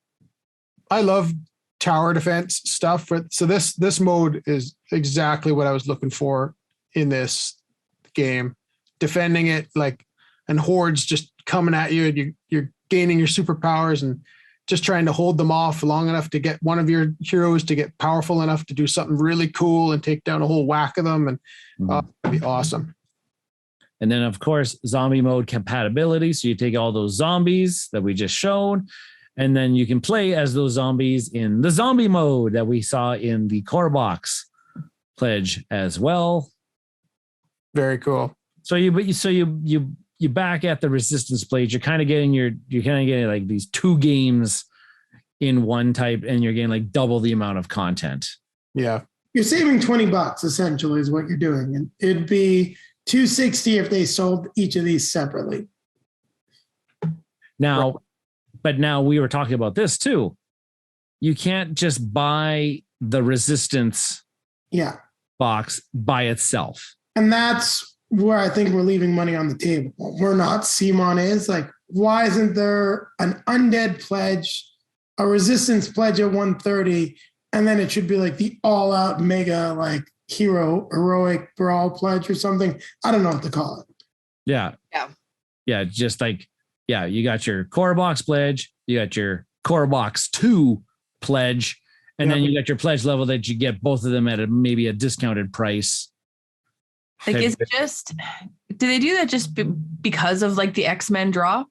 I love tower defense stuff. So this mode is exactly what I was looking for in this game. Defending it and hordes just coming at you, and you're gaining your superpowers and just trying to hold them off long enough to get one of your heroes to get powerful enough to do something really cool and take down a whole whack of them. And it'd be awesome. And then, of course, zombie mode compatibility. So you take all those zombies that we just showed, and then you can play as those zombies in the zombie mode that we saw in the core box pledge as well. Very cool. So you back at the resistance pledge. You're kind of getting like these two games in one type, and you're getting like double the amount of content. Yeah. You're saving $20 essentially is what you're doing. And it'd be $260 if they sold each of these separately. Now, but now we were talking about this too. You can't just buy the resistance box by itself. And that's where I think we're leaving money on the table. We're not. CMON is why isn't there an undead pledge, a resistance pledge at 130, and then it should be like the all-out mega heroic brawl pledge or something. I don't know what to call it. Yeah. Just you got your core box pledge, you got your core box 2 pledge, and then you got your pledge level that you get both of them at maybe a discounted price. Is it just, do they do that just because of the X-Men draw?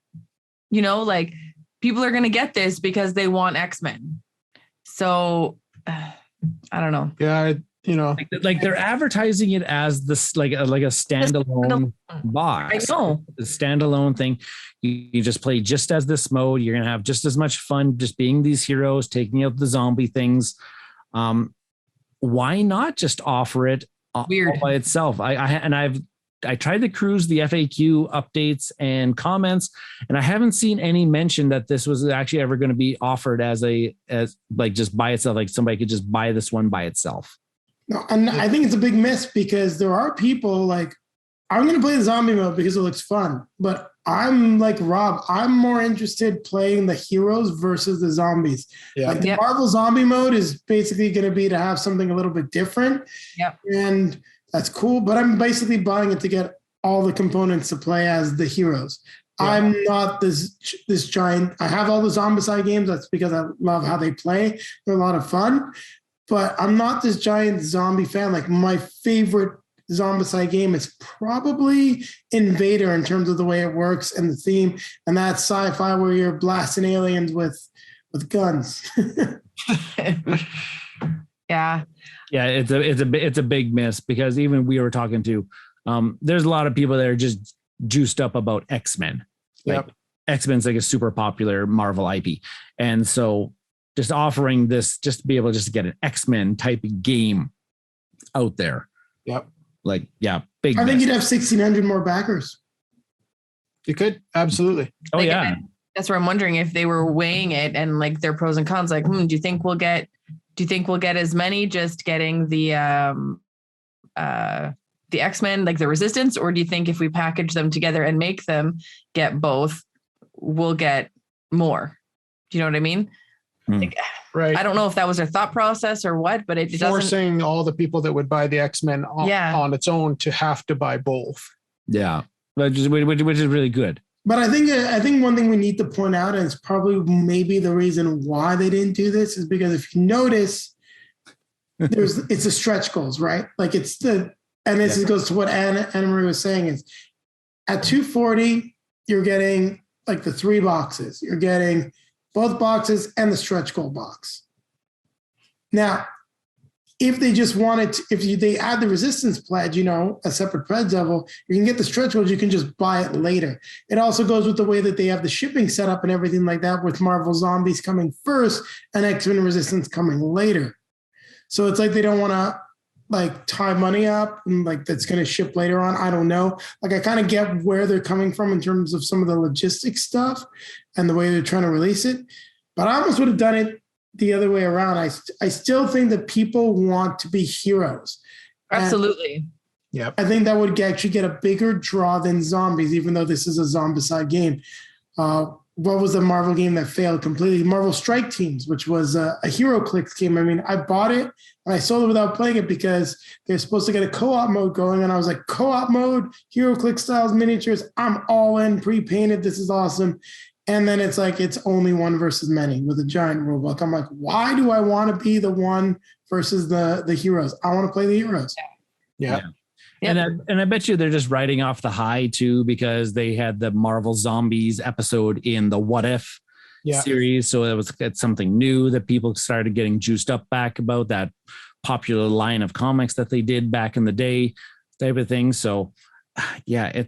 People are going to get this because they want X-Men. So I don't know. Yeah. They're advertising it as this like a standalone box. I know. The standalone thing. You just play just as this mode. You're gonna have just as much fun just being these heroes, taking out the zombie things. Why not just offer it all by itself? I tried to cruise the FAQ updates and comments, and I haven't seen any mention that this was actually ever going to be offered as just by itself. Like somebody could just buy this one by itself. No, and I think it's a big miss because there are people I'm going to play the zombie mode because it looks fun, but I'm like Rob, I'm more interested playing the heroes versus the zombies. Yeah. The Marvel zombie mode is basically going to be to have something a little bit different. Yep. And that's cool, but I'm basically buying it to get all the components to play as the heroes. Yeah. I'm not this giant. I have all the Zombicide games. That's because I love how they play. They're a lot of fun. But I'm not this giant zombie fan. My favorite Zombicide game is probably Invader in terms of the way it works and the theme, and that's sci-fi where you're blasting aliens with guns. Yeah, it's a big miss because even we were talking to, there's a lot of people that are just juiced up about X-Men. X-Men's a super popular Marvel IP, and so just offering this just to be able to just get an X-Men type of game out there. Yep. Big. I think you'd have 1,600 more backers. You could, absolutely. Oh, Like, yeah. that's where I'm wondering if they were weighing it and like their pros and cons. Like, do you think we'll get as many just getting the X-Men, like the Resistance, or do you think if we package them together and make them get both, we'll get more? Do you know what I mean? Like, Right. I don't know if that was their thought process or what, but it forcing doesn't. all the people that would buy the X-Men on its own to have to buy both. Yeah. Which is really good. But I think one thing we need to point out, and it's probably maybe the reason why they didn't do this, is because if you notice, it's the stretch goals, right? Like it's this goes to what Anna Marie was saying, is at 240, you're getting like the 3 boxes. You're getting both boxes and the stretch goal box. Now, if they just wanted to, they add the Resistance pledge, a separate pledge level, you can get the stretch goals, you can just buy it later. It also goes with the way that they have the shipping set up and everything like that, with Marvel Zombies coming first and X-Men Resistance coming later. So it's like they don't want to like tie money up and like that's going to ship later on. I don't know. Like I kind of get where they're coming from in terms of some of the logistics stuff and the way they're trying to release it. But I almost would have done it the other way around. I still think that people want to be heroes. Absolutely. Yeah. I think that would actually get a bigger draw than zombies, even though this is a Zombicide game. What was the Marvel game that failed completely? Marvel Strike Teams, which was a HeroClix game. I mean, I bought it and I sold it without playing it because they're supposed to get a co-op mode going. And I was like, co-op mode, HeroClix styles, miniatures. I'm all in, pre-painted. This is awesome. And then it's like, it's only one versus many with a giant rulebook. I'm like, why do I want to be the one versus the heroes? I want to play the heroes. Yeah. Yep. And I bet you they're just riding off the high too, because they had the Marvel Zombies episode in the What If series. So it's something new that people started getting juiced up back about, that popular line of comics that they did back in the day type of thing. So yeah,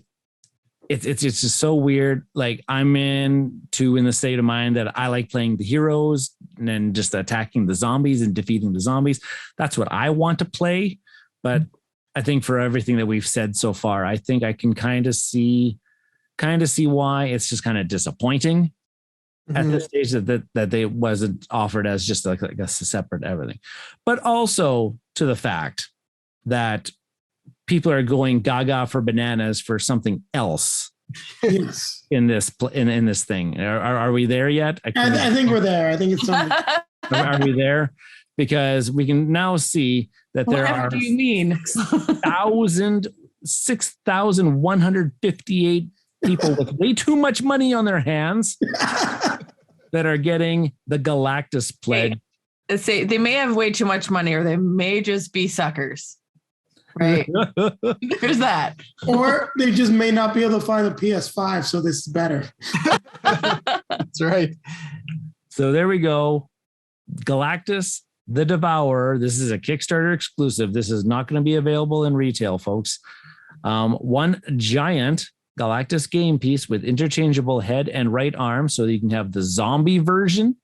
it's just so weird. Like I'm in the state of mind that I like playing the heroes and then just attacking the zombies and defeating the zombies. That's what I want to play. But I think for everything that we've said so far, I think I can kind of see why it's just kind of disappointing at this stage that they wasn't offered as just like a separate everything, but also to the fact that people are going gaga for bananas for something else in this thing. Are we there yet? I think we're there. I think it's something. Are we there? Because we can now see that there are 6,158 people with way too much money on their hands that are getting the Galactus pledge. Say they may have way too much money, or they may just be suckers. Right? There's that. Or they just may not be able to find a PS5, so this is better. That's right. So there we go. Galactus the Devourer. This is a Kickstarter exclusive. This is not going to be available in retail, folks. One giant Galactus game piece with interchangeable head and right arm, so that you can have the zombie version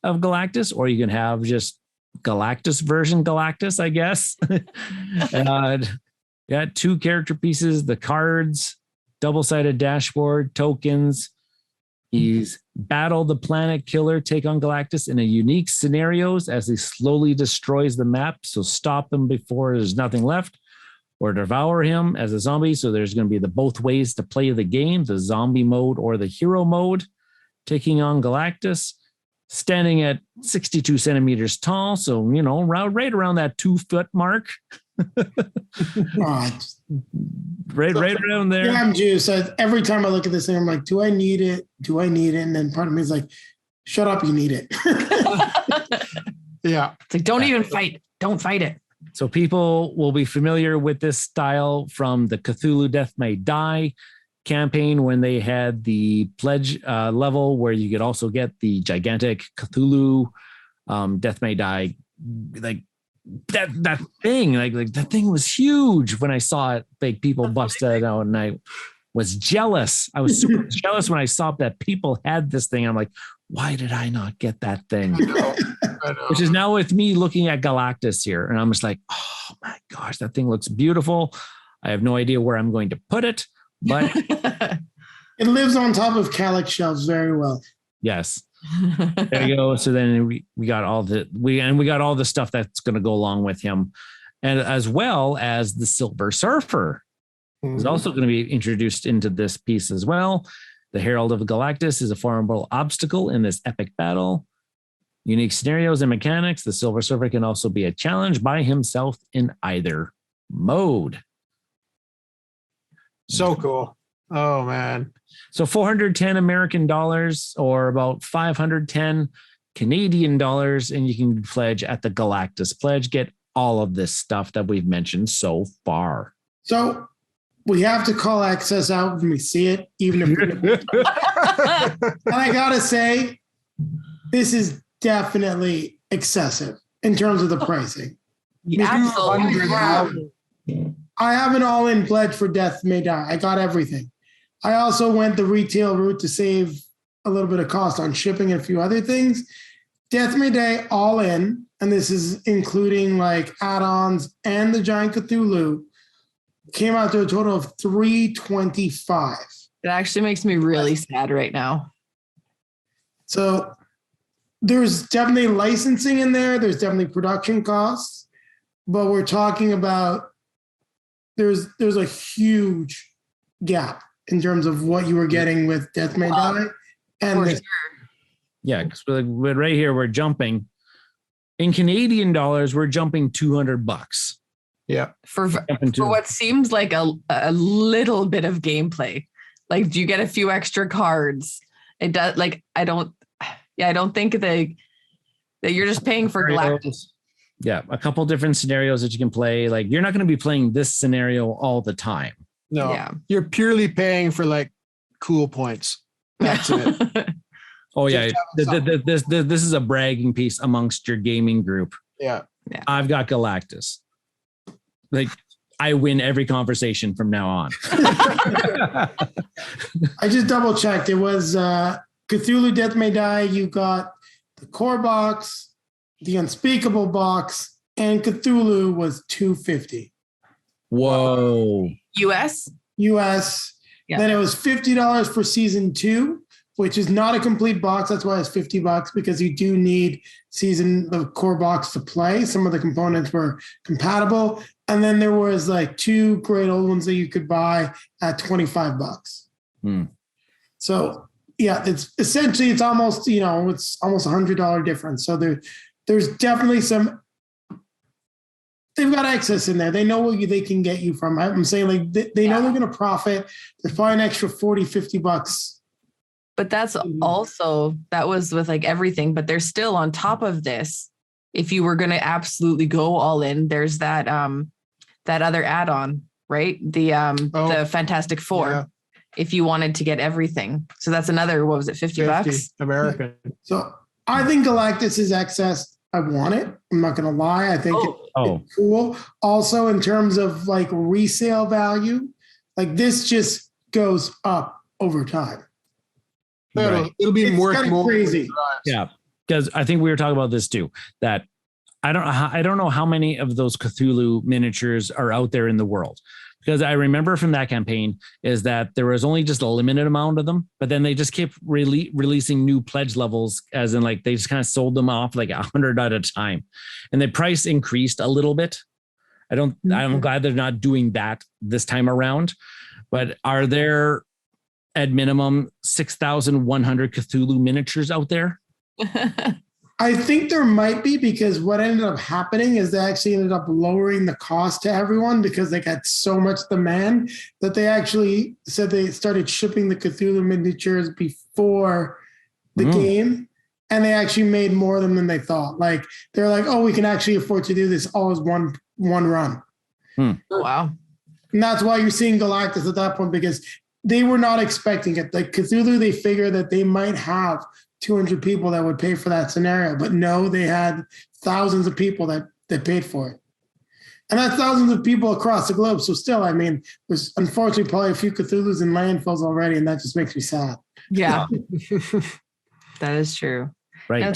of Galactus, or you can have just Galactus version Galactus, I guess. Yeah, 2 character pieces, the cards, double-sided dashboard, tokens. He's battle the planet killer, take on Galactus in a unique scenarios as he slowly destroys the map. So stop him before there's nothing left, or devour him as a zombie. So there's going to be the both ways to play the game, the zombie mode or the hero mode, taking on Galactus, standing at 62 centimeters tall. So, right around that 2 foot mark. Right around there. Yeah, I'm Jew. So every time I look at this thing, I'm like, do I need it? Do I need it? And then part of me is like, shut up, you need it. Yeah. It's like, don't even fight. Don't fight it. So people will be familiar with this style from the Cthulhu Death May Die campaign, when they had the pledge level where you could also get the gigantic Cthulhu Death May Die, like that thing, like that thing was huge when I saw it. Like people busted it out, and I was jealous. I was super jealous when I saw that people had this thing. I'm like, why did I not get that thing? I know. Which is now with me looking at Galactus here, and I'm just like, oh my gosh, that thing looks beautiful. I have no idea where I'm going to put it, but It lives on top of Calyx shelves very well. Yes. There you go. So then we got all the stuff that's going to go along with him, and as well as the Silver Surfer is also going to be introduced into this piece as well. The Herald of Galactus is a formidable obstacle in this epic battle. Unique scenarios and mechanics. The Silver Surfer can also be a challenge by himself in either mode. So cool. Oh, man. So 410 American dollars or about 510 Canadian dollars, and you can pledge at the Galactus Pledge. Get all of this stuff that we've mentioned so far. So we have to call Excess out when we see it, even if and I gotta say, this is definitely excessive in terms of the pricing. Absolutely. I have an all-in pledge for Death May Die. I got everything. I also went the retail route to save a little bit of cost on shipping and a few other things. Death May Die all in, and this is including like add-ons and the Giant Cthulhu, came out to a total of $325. It actually makes me really sad right now. So there's definitely licensing in there. There's definitely production costs, but we're talking about there's a huge gap in terms of what you were getting with Death May Die. And sure. Yeah, because right here we're jumping in Canadian dollars. We're jumping $200. Yeah, for what seems like a little bit of gameplay. Like, do you get a few extra cards? It does. Like, I don't think that you're just paying for Galactus. Yeah, a couple different scenarios that you can play. Like, you're not going to be playing this scenario all the time. No, you're purely paying for like cool points. That's it. Oh yeah, this is a bragging piece amongst your gaming group. Yeah. I've got Galactus. Like, I win every conversation from now on. I just double checked. It was Cthulhu Death May Die. You got the core box, the unspeakable box, and Cthulhu was $250. Whoa. US. Yeah. Then it was $50 for season 2, which is not a complete box. That's why it's $50, because you do need the core box to play. Some of the components were compatible. And then there was like 2 great old ones that you could buy at $25. So yeah, it's essentially, it's almost $100 difference. So there's definitely they've got excess in there. They know what they can get you from. I'm saying, like, they know they're going to profit. There's probably an extra $40-$50. But that was with like everything, but there's still on top of this. If you were going to absolutely go all in, there's that other add-on, right? The Fantastic Four. Yeah. If you wanted to get everything. So that's another, what was it? $50 American. So I think Galactus is excess. I want it. I'm not going to lie. I think it's cool. Also, in terms of like resale value, like this just goes up over time. It'll be worth more. Crazy. Yeah, because I think we were talking about this too. That I don't know how many of those Cthulhu miniatures are out there in the world. Because I remember from that campaign is that there was only just a limited amount of them, but then they just kept releasing new pledge levels, as in like they just kind of sold them off like 100 at a time, and the price increased a little bit. I'm glad they're not doing that this time around. But are there at minimum 6,100 Cthulhu miniatures out there? I think there might be, because what ended up happening is they actually ended up lowering the cost to everyone because they got so much demand that they actually said they started shipping the Cthulhu miniatures before the game, and they actually made more of them than they thought. Like, they're like, oh, we can actually afford to do this all as one run. Oh, wow. And that's why you're seeing Galactus at that point, because they were not expecting it. Like Cthulhu, they figured that they might have 200 people that would pay for that scenario, but no, they had thousands of people that paid for it. And that's thousands of people across the globe. So still, I mean, there's unfortunately probably a few Cthulhus in landfills already, and that just makes me sad. Yeah. That is true. Right. Now,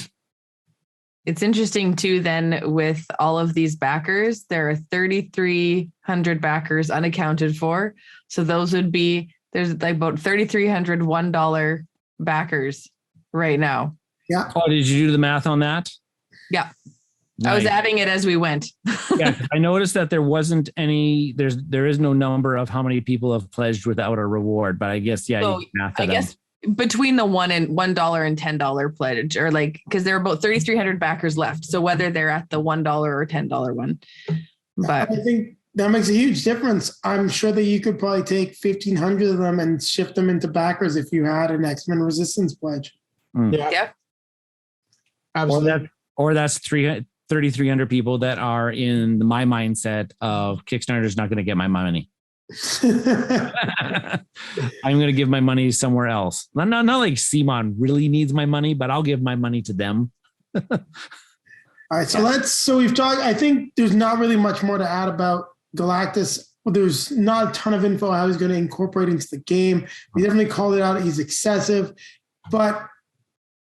it's interesting too, then, with all of these backers, there are 3,300 backers unaccounted for. So those would be There's like about 3,300 $1 backers right now. Yeah. Oh, did you do the math on that? Yeah. Nice. I was adding it as we went. Yeah, I noticed that there wasn't any. There is no number of how many people have pledged without a reward. But I guess you can math it out. Between the $1 and $10 pledge, or like, because there are about 3,300 backers left. So whether they're at the $1 or $10 one, but I think that makes a huge difference. I'm sure that you could probably take 1,500 of them and shift them into backers if you had an X-Men Resistance pledge. Yeah. Absolutely. Or that's 3,300 people that are in my mindset of Kickstarter's not going to get my money. I'm going to give my money somewhere else. Not like CMON really needs my money, but I'll give my money to them. All right. So we've talked, I think there's not really much more to add about Galactus. There's not a ton of info how he's going to incorporate into the game. We definitely called it out. He's excessive, but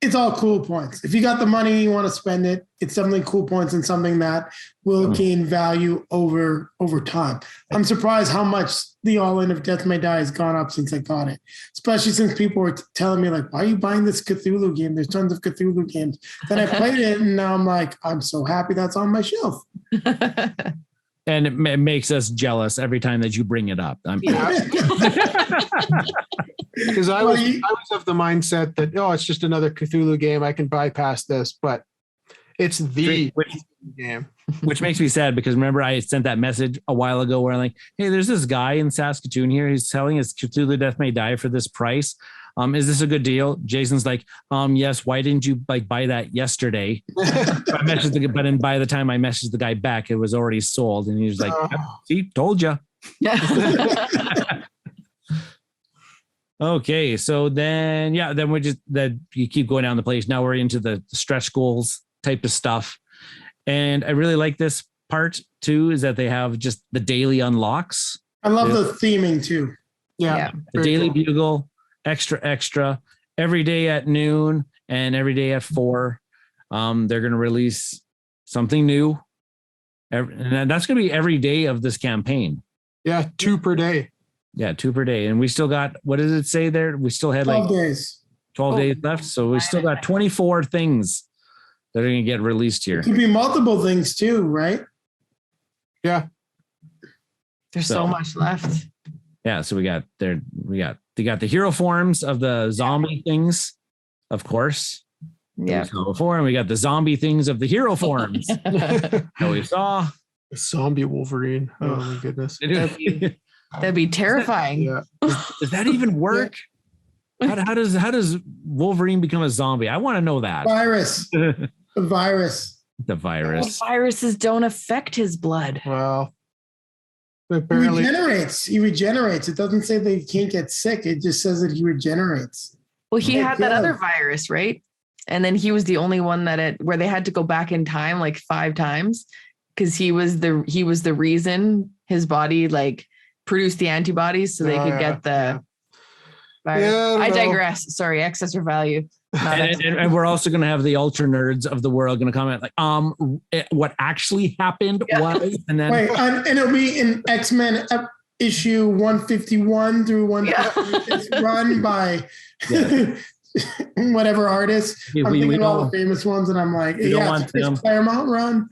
it's all cool points. If you got the money, you want to spend it, it's definitely cool points and something that will gain value over time. I'm surprised how much the all-in of Death May Die has gone up since I got it, especially since people were telling me like, why are you buying this Cthulhu game? There's tons of Cthulhu games. Then I played it and now I'm like, I'm so happy that's on my shelf. And it makes us jealous every time that you bring it up. Because I was of the mindset that, it's just another Cthulhu game. I can bypass this, but it's the game. Which makes me sad because remember I sent that message a while ago where I'm like, hey, there's this guy in Saskatoon here. He's selling his Cthulhu Death May Die for this price. Is this a good deal? Jason's like, yes. Why didn't you buy that yesterday? I messaged but by the time I messaged the guy back, it was already sold. And he was like, see, told you. Okay. So then we're you keep going down the place. Now we're into the stretch goals type of stuff. And I really like this part too, is that they have just the daily unlocks. I love the theming too. Yeah. The daily bugle. Extra every day at noon and every day at 4. They're going to release something new. And that's going to be every day of this campaign. Yeah. 2 per day. Yeah. 2 per day. And we still got, what does it say there? We still had 12 days. 12 days left. So we still got 24 things that are going to get released here. It could be multiple things too, right? Yeah. There's so much left. Yeah. So they got the hero forms of the zombie things, of course. Yeah. Form. We got the zombie things of the hero forms. that we saw. Zombie Wolverine. Oh my goodness. That'd be terrifying. Yeah. Does that even work? How does Wolverine become a zombie? I want to know that. Virus. The virus. The virus. Well, viruses don't affect his blood. Well, apparently he regenerates. It doesn't say that he can't get sick. It just says that he regenerates. Well, he had that other virus, right? And then he was the only one where they had to go back in time like 5 times because he was the reason his body like produced the antibodies so they could get the virus. Yeah, I digress. Sorry, excess or value. And we're also going to have the ultra nerds of the world going to comment like, what actually happened was, and then and it'll be in X-Men issue 151 through 156 run by whatever artist. I'm thinking all the famous ones, and I'm like, it's Claremont run.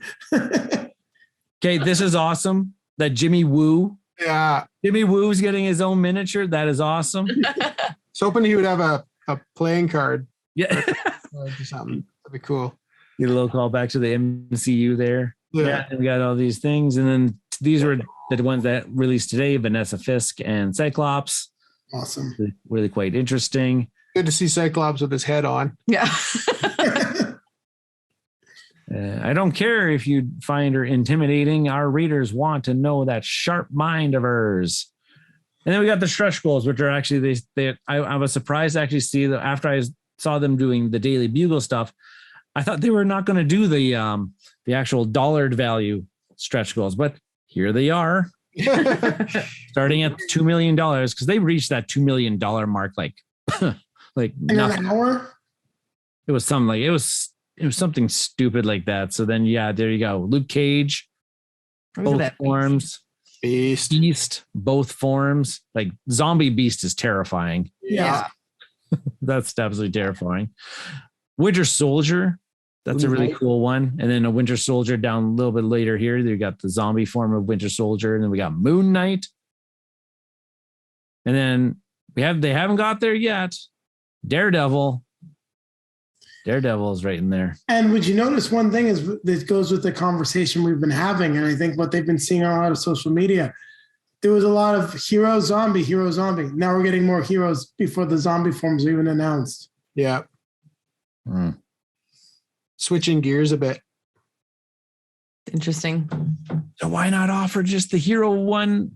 Okay, this is awesome. That Jimmy Woo. Yeah, Jimmy Woo's getting his own miniature. That is awesome. I was hoping he would have a playing card. Yeah. Something. That'd be cool. Get a little call back to the MCU there. Yeah. And we got all these things. And then these were the ones that released today, Vanessa Fisk and Cyclops. Awesome. Really quite interesting. Good to see Cyclops with his head on. Yeah. I don't care if you find her intimidating. Our readers want to know that sharp mind of hers. And then we got the stretch goals, which are actually, I was surprised to actually see that after I saw them doing the Daily Bugle stuff. I thought they were not going to do the actual dollar value stretch goals, but here they are. Starting at $2 million because they reached that $2 million mark like in an hour. It was something like it was something stupid like that. So then there you go. Luke Cage, both forms. Beast, both forms. Like zombie beast is terrifying. Yeah. That's absolutely terrifying. Winter Soldier, that's a really cool one. And then a Winter Soldier down a little bit later here. You got the zombie form of Winter Soldier, and then we got Moon Knight. And then they haven't got there yet. Daredevil. Daredevil is right in there. And would you notice one thing is this goes with the conversation we've been having, and I think what they've been seeing on a lot of social media. There was a lot of hero, zombie. Now we're getting more heroes before the zombie forms are even announced. Yeah. Switching gears a bit. Interesting. So why not offer just the hero one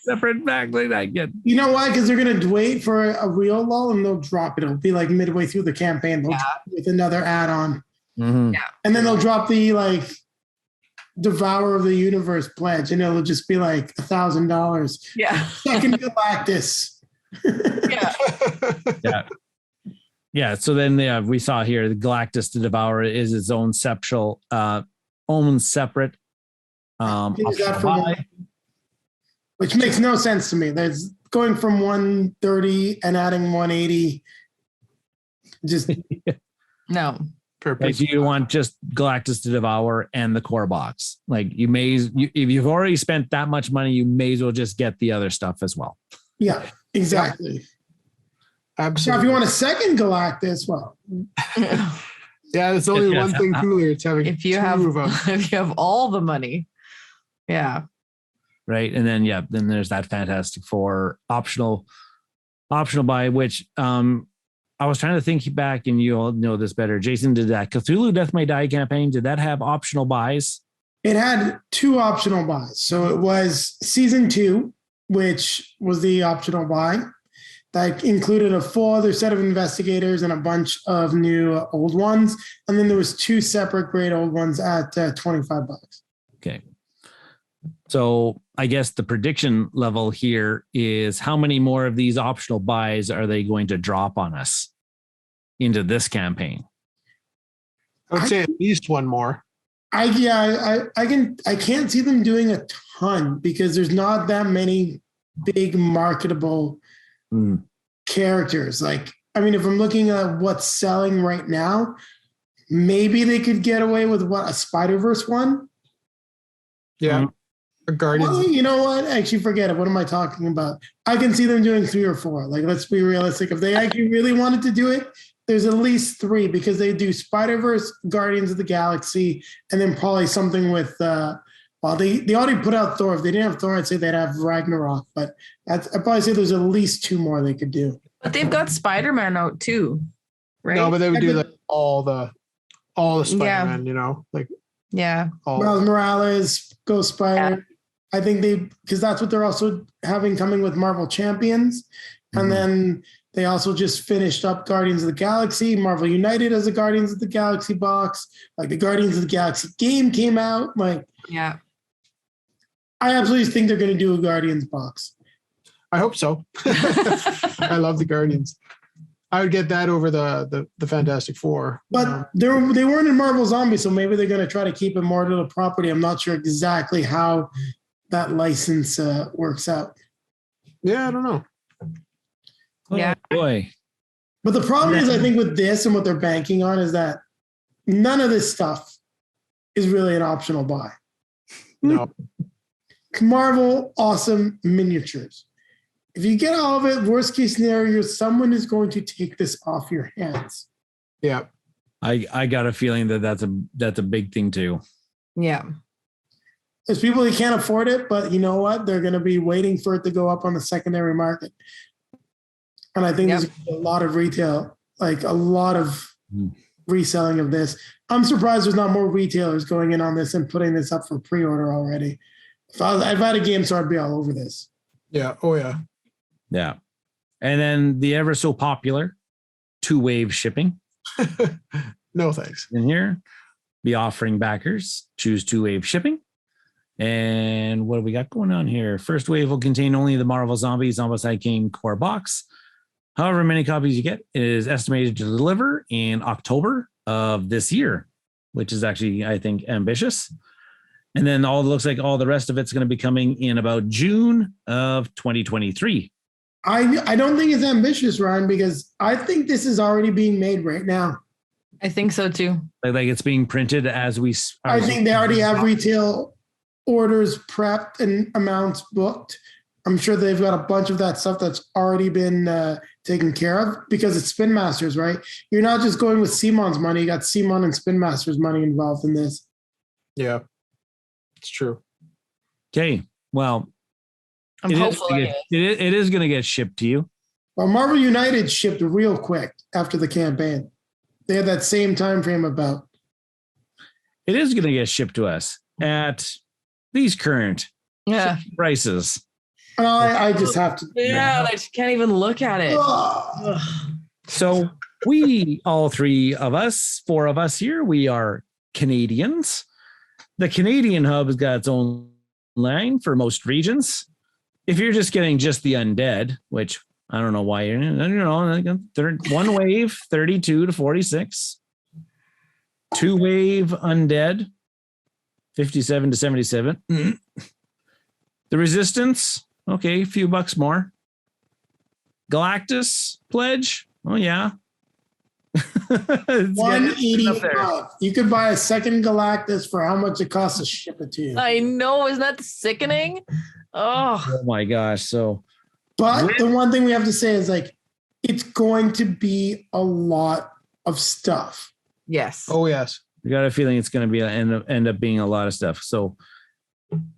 separate back like that? You know why? Because they're going to wait for a real lull and they'll drop it. It'll be like midway through the campaign. They'll drop it with another add-on. Mm-hmm. Yeah. And then they'll drop the Devour of the Universe pledge, and it'll just be like $1,000. Yeah. Second Galactus. Yeah. So then we saw here the Galactus to Devour is its own separate which makes no sense to me. There's going from 130 and adding 180. Just no. Like, do you want just Galactus to Devour and the core box? Like if you've already spent that much money, you may as well just get the other stuff as well. Yeah, exactly. Absolutely. Now, if you want a second Galactus, well, yeah, there's only one thing cooler. It's having if you have all the money, right. And then then there's that Fantastic Four optional buy, which I was trying to think back, and you all know this better. Jason, did that Cthulhu Death May Die campaign, did that have optional buys? It had 2 optional buys. So it was season 2, which was the optional buy. That included a full other set of investigators and a bunch of new old ones. And then there was 2 separate great old ones at $25. Okay. So I guess the prediction level here is how many more of these optional buys are they going to drop on us into this campaign? I would say at least one more. I can't see them doing a ton because there's not that many big marketable characters. Like, I mean, if I'm looking at what's selling right now, maybe they could get away with a Spider-Verse one. Yeah. Guardians. Well, you know what? Actually, forget it. What am I talking about? I can see them doing 3 or 4. Like, let's be realistic. If they actually really wanted to do it, there's at least 3 because they do Spider-Verse, Guardians of the Galaxy, and then probably something with. They already put out Thor. If they didn't have Thor, I'd say they'd have Ragnarok. But I'd probably say there's at least 2 more they could do. But they've got Spider-Man out too, right? No, but they would do like all the Spider-Man. You know, like Miles Morales, Ghost Spider. I think because that's what they're also having coming with Marvel Champions. And then they also just finished up Guardians of the Galaxy. Marvel United as a Guardians of the Galaxy box. Like the Guardians of the Galaxy game came out. Like, I absolutely think they're going to do a Guardians box. I hope so. I love the Guardians. I would get that over the Fantastic Four. But they weren't in Marvel Zombies, so maybe they're going to try to keep it more to the property. I'm not sure exactly how that license works out. Yeah, I don't know. Yeah. Oh, boy. But the problem is, I think with this and what they're banking on is that none of this stuff is really an optional buy. No. Marvel, awesome miniatures. If you get all of it, worst case scenario, someone is going to take this off your hands. Yeah. I got a feeling that's a big thing too. Yeah. There's people who can't afford it, but you know what? They're going to be waiting for it to go up on the secondary market. And I think there's a lot of retail, like a lot of reselling of this. I'm surprised there's not more retailers going in on this and putting this up for pre-order already. If I've had a game, so I'd be all over this. Yeah. Oh, yeah. Yeah. And then the ever so popular 2-wave shipping. No, thanks. In here, be offering backers, choose 2-wave shipping. And what do we got going on here? First wave will contain only the Marvel Zombicide game core box. However many copies you get is estimated to deliver in October of this year, which is actually, I think, ambitious. And then looks like all the rest of it's going to be coming in about June of 2023. I don't think it's ambitious, Ryan, because I think this is already being made right now. I think so too. Like it's being printed as we. I think they already have retail orders prepped and amounts booked. I'm sure they've got a bunch of that stuff that's already been taken care of because it's Spin Masters, right? You're not just going with CMON's money. You got CMON and Spin Masters money involved in this. Yeah, it's true. Okay, well, I'm hopeful. it is going to get shipped to you. Well, Marvel United shipped real quick after the campaign. They had that same time frame about. It is going to get shipped to us at these current prices. I just have to. Yeah, I just can't even look at it. So we, all four of us here, we are Canadians. The Canadian hub has got its own line for most regions. If you're just getting just the Undead, which I don't know why you're, one wave, 32 to 46. 2 wave Undead, 57 to 77. The Resistance, okay, a few bucks more. Galactus pledge, oh yeah. 185. You could buy a second Galactus for how much it costs to ship it to you. I know, isn't that sickening? Oh my gosh. But the one thing we have to say is like it's going to be a lot of stuff. Yes. Oh yes. We got a feeling it's going to be end up being a lot of stuff. So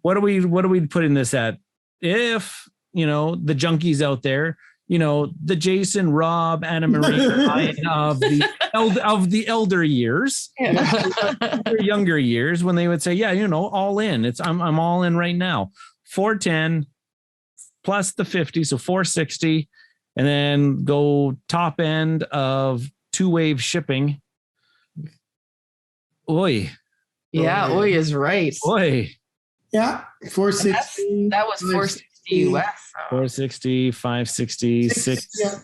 what are we putting this at? If the junkies out there, the Jason, Rob, Anna Marie of the elder years, younger years, when they would say, all in. I'm all in right now. 410 plus the 50, so 460, and then go top end of 2-wave shipping. Oi. Yeah, oi is right. Oi. Yeah, 460. That was 460 US. 460, 560, 6. Yeah.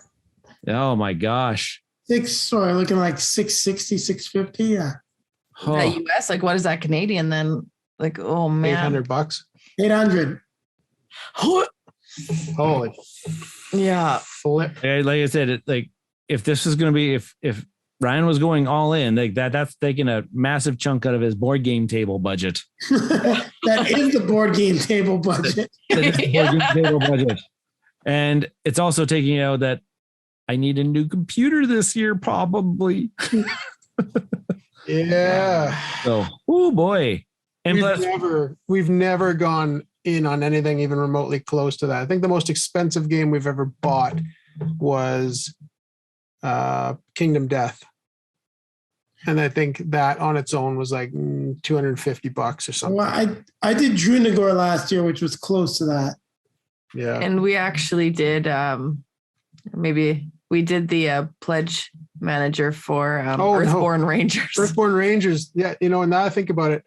Oh my gosh. Looking like 660, 650. Yeah. Oh. That US, like what is that Canadian then? Like, oh man. $800. 800. Holy. Yeah. Flip. Like I said, if this is going to be, if Ryan was going all in, like that's taking a massive chunk out of his board game table budget. That is the board game table budget. And it's also taking out that I need a new computer this year, probably. Yeah. So, oh boy. And we've never gone in on anything even remotely close to that. I think the most expensive game we've ever bought was Kingdom Death. And I think that on its own was like $250 or something. Well, I did Drunagor last year, which was close to that. Yeah. And we actually did maybe we did the pledge manager for Earthborn Rangers. Earthborn Rangers. Yeah, and now I think about it,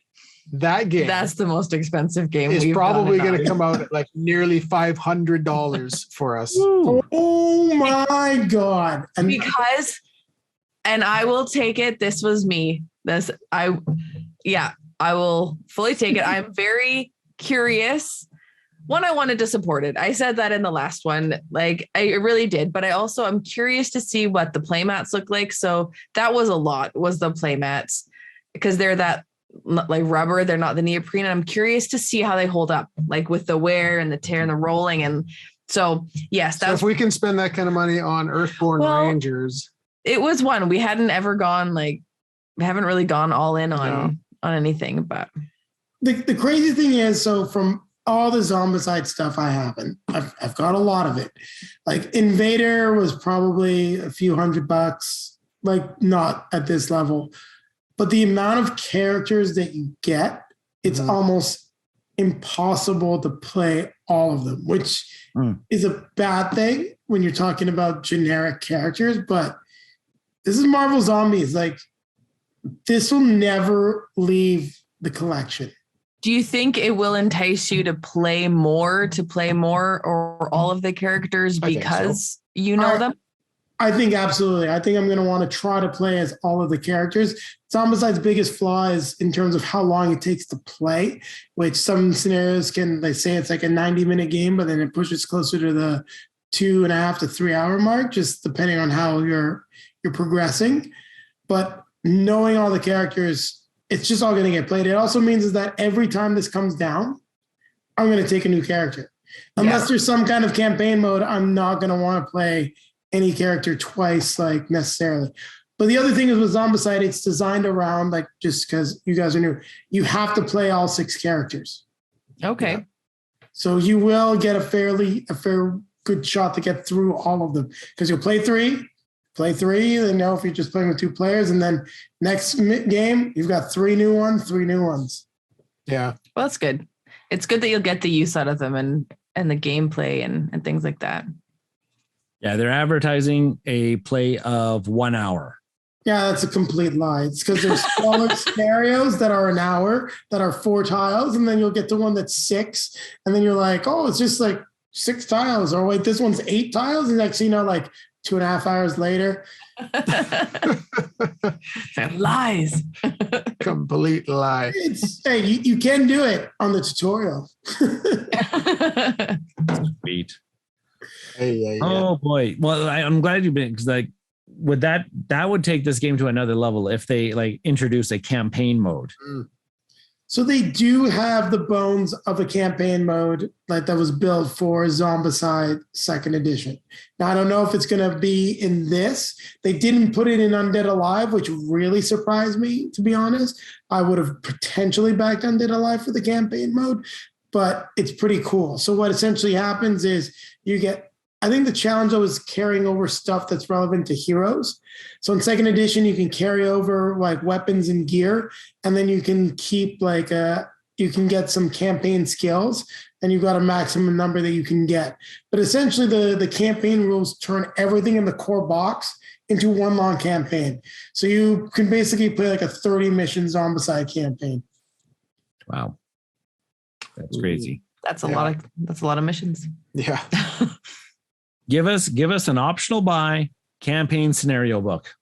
that game. That's the most expensive game. It's probably going to come out at like nearly $500 for us. Oh my God. And I will take it. This was me. I will fully take it. I'm very curious. One, I wanted to support it. I said that in the last one, like I really did, but I'm curious to see what the playmats look like. So that was the playmats, because they're that like rubber, they're not the neoprene. And I'm curious to see how they hold up, like with the wear and the tear and the rolling. And so, yes, if we can spend that kind of money on Earthborn Rangers. It was one we hadn't ever gone, we haven't really gone all in on anything, but the crazy thing is, so from all the Zombicide stuff I've got a lot of it. Like Invader was probably a few $100, like not at this level, but the amount of characters that you get, it's almost impossible to play all of them, which is a bad thing when you're talking about generic characters, but this is Marvel Zombies. Like, this will never leave the collection. Do you think it will entice you to play more or all of the characters because you know them? I think absolutely. I think I'm going to want to try to play as all of the characters. Zombicide's biggest flaw is in terms of how long it takes to play, which some scenarios they say it's like a 90-minute game, but then it pushes closer to the 2.5 to 3 hour mark, just depending on how you're progressing. But knowing all the characters, it's just all going to get played. It also means is that every time this comes down, I'm going to take a new character. Unless there's some kind of campaign mode, I'm not going to want to play any character twice, like necessarily. But the other thing is with Zombicide, it's designed around, like, just because you guys are new, you have to play all 6 characters. Okay. Yeah. So you will get a fair good shot to get through all of them, because you'll play three, then if you're just playing with 2 players, and then next game, you've got 3 new ones. Yeah. Well, that's good. It's good that you'll get the use out of them and the gameplay and things like that. Yeah, they're advertising a play of 1 hour. Yeah, that's a complete lie. It's because there's smaller scenarios that are an hour, that are 4 tiles, and then you'll get to one that's 6, and then you're like, oh, it's just like 6 tiles. Or wait, this one's 8 tiles, and next, 2.5 hours later. Lies. Complete lie. Hey, you can do it on the tutorial. Sweet. Hey. Oh boy. Well, I'm glad you've been, because like with that would take this game to another level if they like introduce a campaign mode. So they do have the bones of a campaign mode like that was built for Zombicide 2nd edition. Now, I don't know if it's going to be in this. They didn't put it in Undead Alive, which really surprised me, to be honest. I would have potentially backed Undead Alive for the campaign mode, but it's pretty cool. So what essentially happens is you get, I think the challenge though is carrying over stuff that's relevant to heroes. So in 2nd edition, you can carry over like weapons and gear, and then you can keep you can get some campaign skills, and you've got a maximum number that you can get. But essentially the campaign rules turn everything in the core box into one long campaign. So you can basically play like a 30 mission Zombicide campaign. Wow. That's crazy. That's a lot of missions. Yeah. Give us an optional buy campaign scenario book.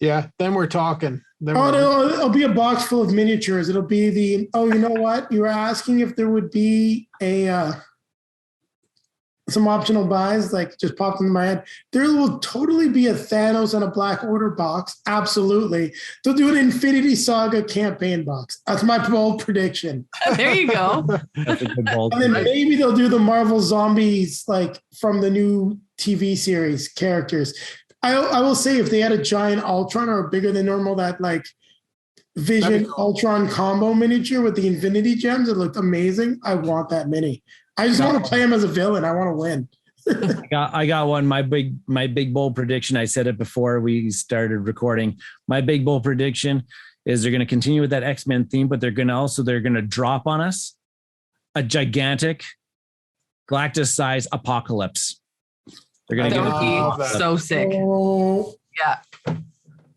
Yeah, then we're talking. It'll be a box full of miniatures. It'll be you know what? You were asking if there would be some optional buys, like just popped into my head. There will totally be a Thanos and a Black Order box. Absolutely. They'll do an Infinity Saga campaign box. That's my bold prediction. There you go. That's a good bold. And then maybe they'll do the Marvel Zombies, like from the new TV series characters. I will say if they had a giant Ultron or bigger than normal, that like Vision cool. Ultron combo miniature with the Infinity Gems, it looked amazing. I want that mini. I just want to play him as a villain. I want to win. I got one. My big bold prediction. I said it before we started recording. My big bold prediction is they're going to continue with that X-Men theme, but they're going to drop on us a gigantic Galactus size apocalypse. They're going to give it so sick. Oh. Yeah.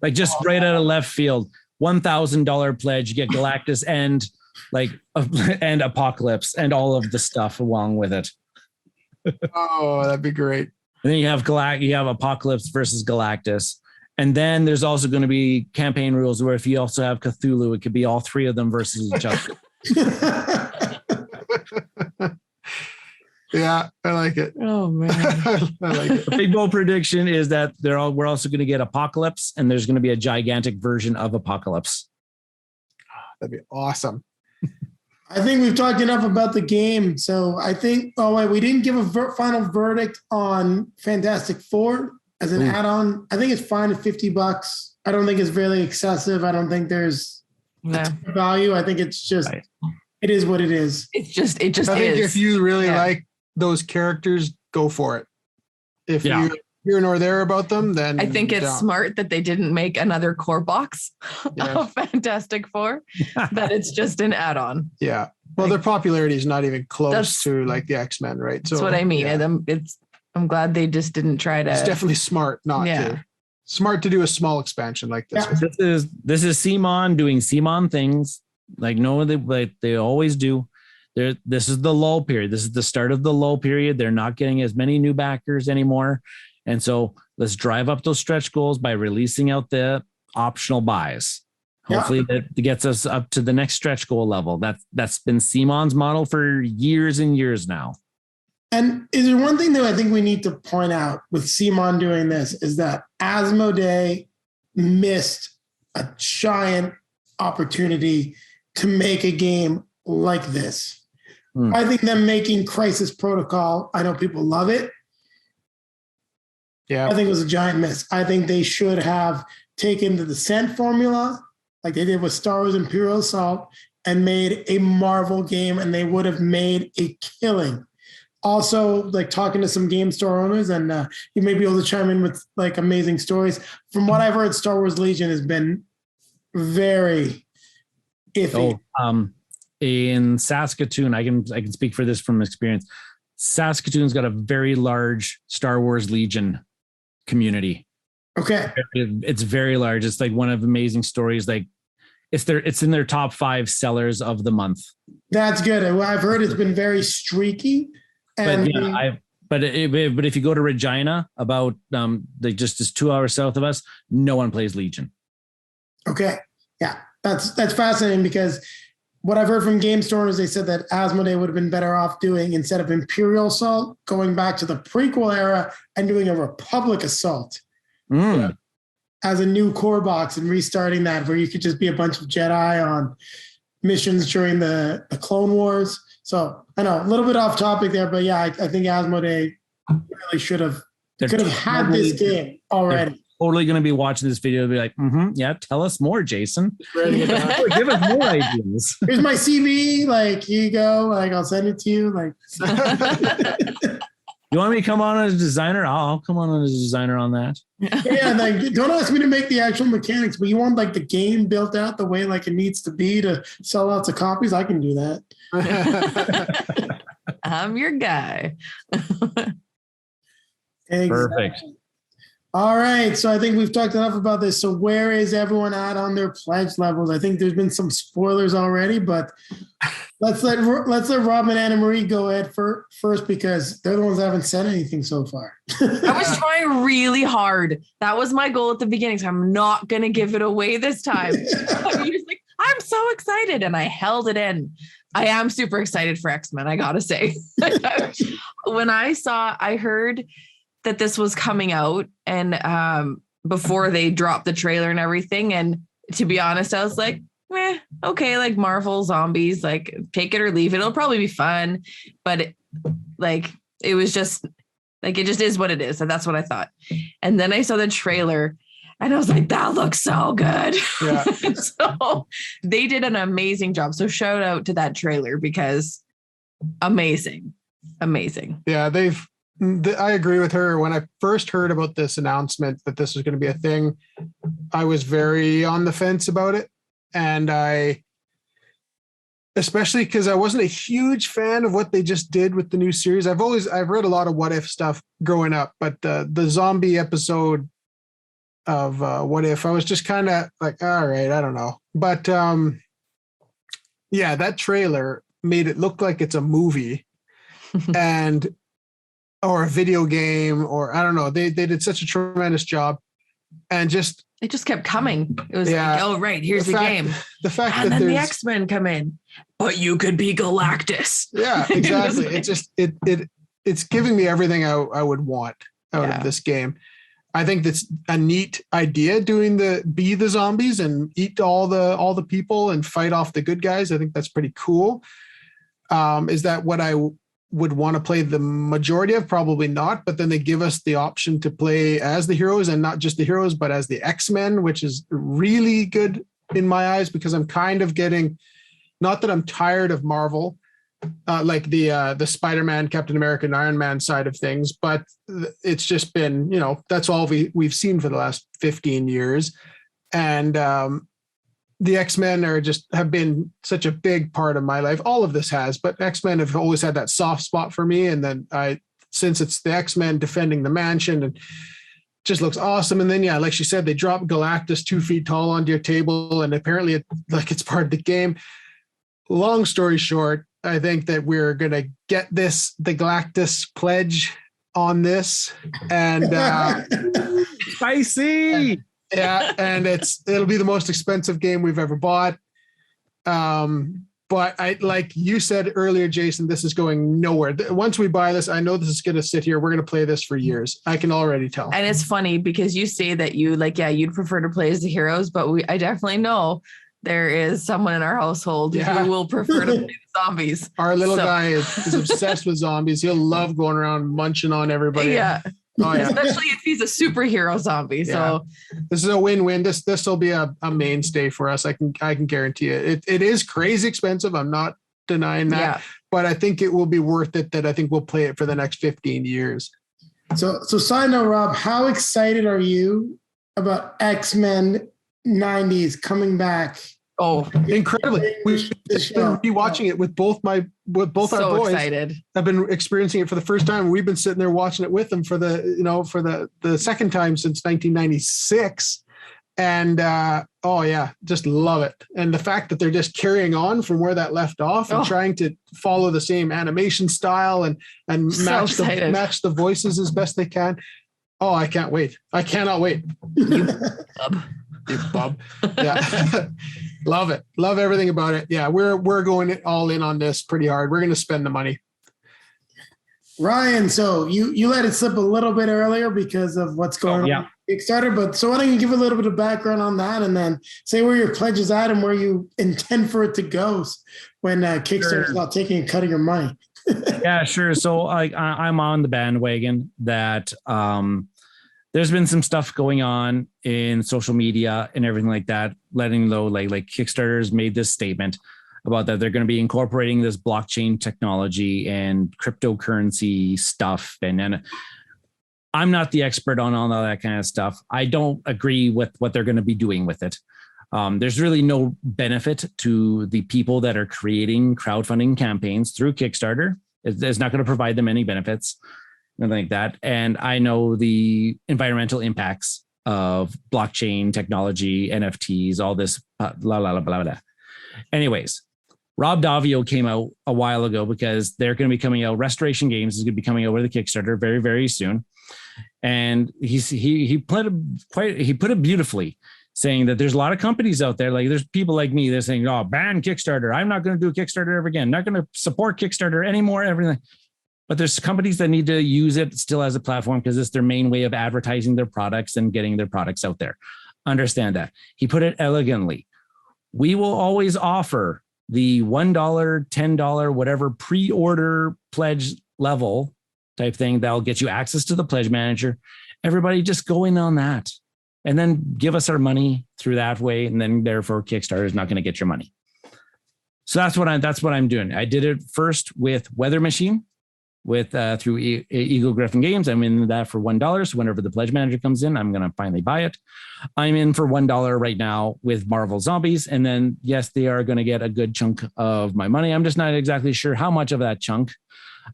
Like just right out of left field. $1,000 pledge. You get Galactus and Apocalypse and all of the stuff along with it. Oh, that'd be great. And then you have Apocalypse versus Galactus. And then there's also going to be campaign rules where if you also have Cthulhu, it could be all 3 of them versus each other. Yeah, I like it. Oh man. I like it. The big bold prediction is that we're also going to get Apocalypse, and there's going to be a gigantic version of Apocalypse. That'd be awesome. I think we've talked enough about the game. So I think, we didn't give a final verdict on Fantastic Four as an add-on. I think it's fine at $50. I don't think it's really excessive. I don't think there's value. I think it's just, it is what it is. It just is. I think if you really like those characters, go for it. If you're here nor there about them, then I think it's smart that they didn't make another core box of Fantastic Four, that it's just an add-on. Yeah. Well, their popularity is not even close to like the X-Men, right? That's what I mean. Yeah. I'm glad they just didn't try to. It's definitely smart not to. Smart to do a small expansion like this. Yeah. This is CMON doing CMON things like they always do. This is the lull period. This is the start of the lull period. They're not getting as many new backers anymore. And so let's drive up those stretch goals by releasing out the optional buys. Hopefully that gets us up to the next stretch goal level. That's been CMON's model for years and years now. And is there one thing that I think we need to point out with CMON doing this is that Asmodee missed a giant opportunity to make a game like this. I think them making Crisis Protocol, I know people love it. Yeah. I think it was a giant miss. I think they should have taken the Descent formula like they did with Star Wars Imperial Assault and made a Marvel game, and they would have made a killing. Also, like talking to some game store owners, and you may be able to chime in with like amazing stories. From what I've heard, Star Wars Legion has been very iffy. In Saskatoon, I can speak for this from experience. Saskatoon's got a very large Star Wars Legion community. Okay. It's very large. It's like one of the amazing stories. Like it's in their top 5 sellers of the month. That's good. I've heard it's been very streaky. And but if you go to Regina, about just 2 hours south of us, no one plays Legion. Okay. Yeah. That's fascinating, because what I've heard from game store owners, they said that Asmodee would have been better off doing, instead of Imperial Assault, going back to the prequel era and doing a Republic Assault as a new core box and restarting that, where you could just be a bunch of Jedi on missions during the Clone Wars. So I know a little bit off topic there, but yeah, I think Asmodee really could have had this game already. Totally going to be watching this video and be like, yeah, tell us more, Jason. Give us more ideas. Here's my CV. Like, here you go. Like, I'll send it to you. Like, you want me to come on as a designer? I'll come on as a designer on that. Yeah, like, don't ask me to make the actual mechanics, but you want like the game built out the way like it needs to be to sell lots of copies. I can do that. I'm your guy. Exactly. Perfect. All right, so I think we've talked enough about this. So where is everyone at on their pledge levels? I think there's been some spoilers already, but let's let Rob and Anna Marie go ahead first, because they're the ones that haven't said anything so far. I was trying really hard. That was my goal at the beginning. So I'm not going to give it away this time. I'm so excited, and I held it in. I am super excited for X-Men, I got to say. When I heard that this was coming out, and before they dropped the trailer and everything, and to be honest, I was like, okay, like Marvel zombies, like take it or leave it. It'll probably be fun, but it was just like, it just is what it is, and that's what I thought. And then I saw the trailer, and I was like, that looks so good. Yeah. So they did an amazing job. So shout out to that trailer, because amazing. Yeah, I agree with her. When I first heard about this announcement that this was going to be a thing, I was very on the fence about it. And especially because I wasn't a huge fan of what they just did with the new series. I've read a lot of What If stuff growing up, but the zombie episode of What If, I was just kind of like, all right, I don't know. But yeah, that trailer made it look like it's a movie or a video game, or I don't know. They did such a tremendous job, and it just kept coming. It was like, oh right, here's the game. The fact that then the X-Men come in, but you could be Galactus. Yeah, exactly. It's giving me everything I would want out of this game. I think that's a neat idea, doing be the zombies and eat all the people and fight off the good guys. I think that's pretty cool. Is that what I would want to play the majority of? Probably not, but then they give us the option to play as the heroes, and not just the heroes, but as the X-Men, which is really good in my eyes, because I'm kind of getting, not that I'm tired of Marvel, like the Spider-Man, Captain America, and Iron Man side of things, but it's just been, that's all we've seen for the last 15 years. And the X-Men have been such a big part of my life. All of this has, but X-Men have always had that soft spot for me. And then since it's the X-Men defending the mansion, and just looks awesome. And then, yeah, like she said, they drop Galactus 2 feet tall onto your table, and apparently it's part of the game. Long story short, I think that we're going to get the Galactus pledge on this, and Spicy. yeah, and it'll be the most expensive game we've ever bought. But like you said earlier, Jason, this is going nowhere. Once we buy this, I know this is going to sit here. We're going to play this for years. I can already tell. And it's funny because you say that you'd prefer to play as the heroes, but I definitely know there is someone in our household who will prefer to play the zombies. Our little guy is obsessed with zombies. He'll love going around munching on everybody. Yeah. Oh, yeah. Especially if he's a superhero zombie. So this is a win-win. This will be a mainstay for us. I can guarantee it. It is crazy expensive. I'm not denying that, but I think it will be worth it. That I think we'll play it for the next 15 years. So side note, Rob, how excited are you about X-Men 90s coming back? Oh, incredibly! We've been rewatching it with both our boys. Excited. I've been experiencing it for the first time. We've been sitting there watching it with them for the second time since 1996, and just love it. And the fact that they're just carrying on from where that left off and trying to follow the same animation style and match the voices as best they can. Oh, I can't wait! I cannot wait. You bub. Yeah. Love it. Love everything about it. Yeah, we're going all in on this pretty hard. We're going to spend the money. Ryan, so you let it slip a little bit earlier because of what's going on with Kickstarter, but so why don't you give a little bit of background on that and then say where your pledge is at and where you intend for it to go when Kickstarter's not taking a cut of your money. Yeah, sure. So I'm on the bandwagon that there's been some stuff going on in social media and everything like that, letting know like Kickstarter's made this statement about that they're going to be incorporating this blockchain technology and cryptocurrency stuff. And I'm not the expert on all that kind of stuff. I don't agree with what they're going to be doing with it. There's really no benefit to the people that are creating crowdfunding campaigns through Kickstarter. It's not going to provide them any benefits. Nothing like that. And I know the environmental impacts of blockchain technology, NFTs, all this, blah, blah, blah, blah, blah. Anyways, Rob Davio came out a while ago because they're going to be coming out. Restoration Games is going to be coming out with the Kickstarter very, very soon. And he put it beautifully, saying that there's a lot of companies out there, like there's people like me, they're saying, oh, ban Kickstarter. I'm not going to do a Kickstarter ever again. Not going to support Kickstarter anymore, everything. But there's companies that need to use it still as a platform because it's their main way of advertising their products and getting their products out there. Understand that. He put it elegantly. We will always offer the $1, $10, whatever pre-order pledge level type thing that'll get you access to the pledge manager. Everybody just go in on that and then give us our money through that way. And then therefore Kickstarter is not going to get your money. So that's what I'm doing. I did it first with Weather Machine. Through Eagle Griffin Games. I'm in that for $1. So whenever the pledge manager comes in, I'm going to finally buy it. I'm in for $1 right now with Marvel Zombies. And then, yes, they are going to get a good chunk of my money. I'm just not exactly sure how much of that chunk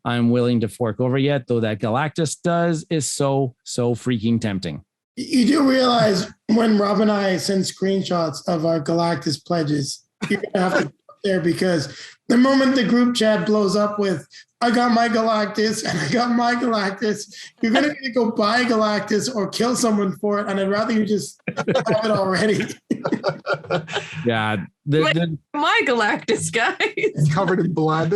I'm willing to fork over yet, though that Galactus is so freaking tempting. You do realize when Rob and I send screenshots of our Galactus pledges, you're going to have to go there because the moment the group chat blows up with, I got my Galactus and I got my Galactus, you're going to need to go buy Galactus or kill someone for it. And I'd rather you just have it already. Yeah. My Galactus, guys. Covered in blood.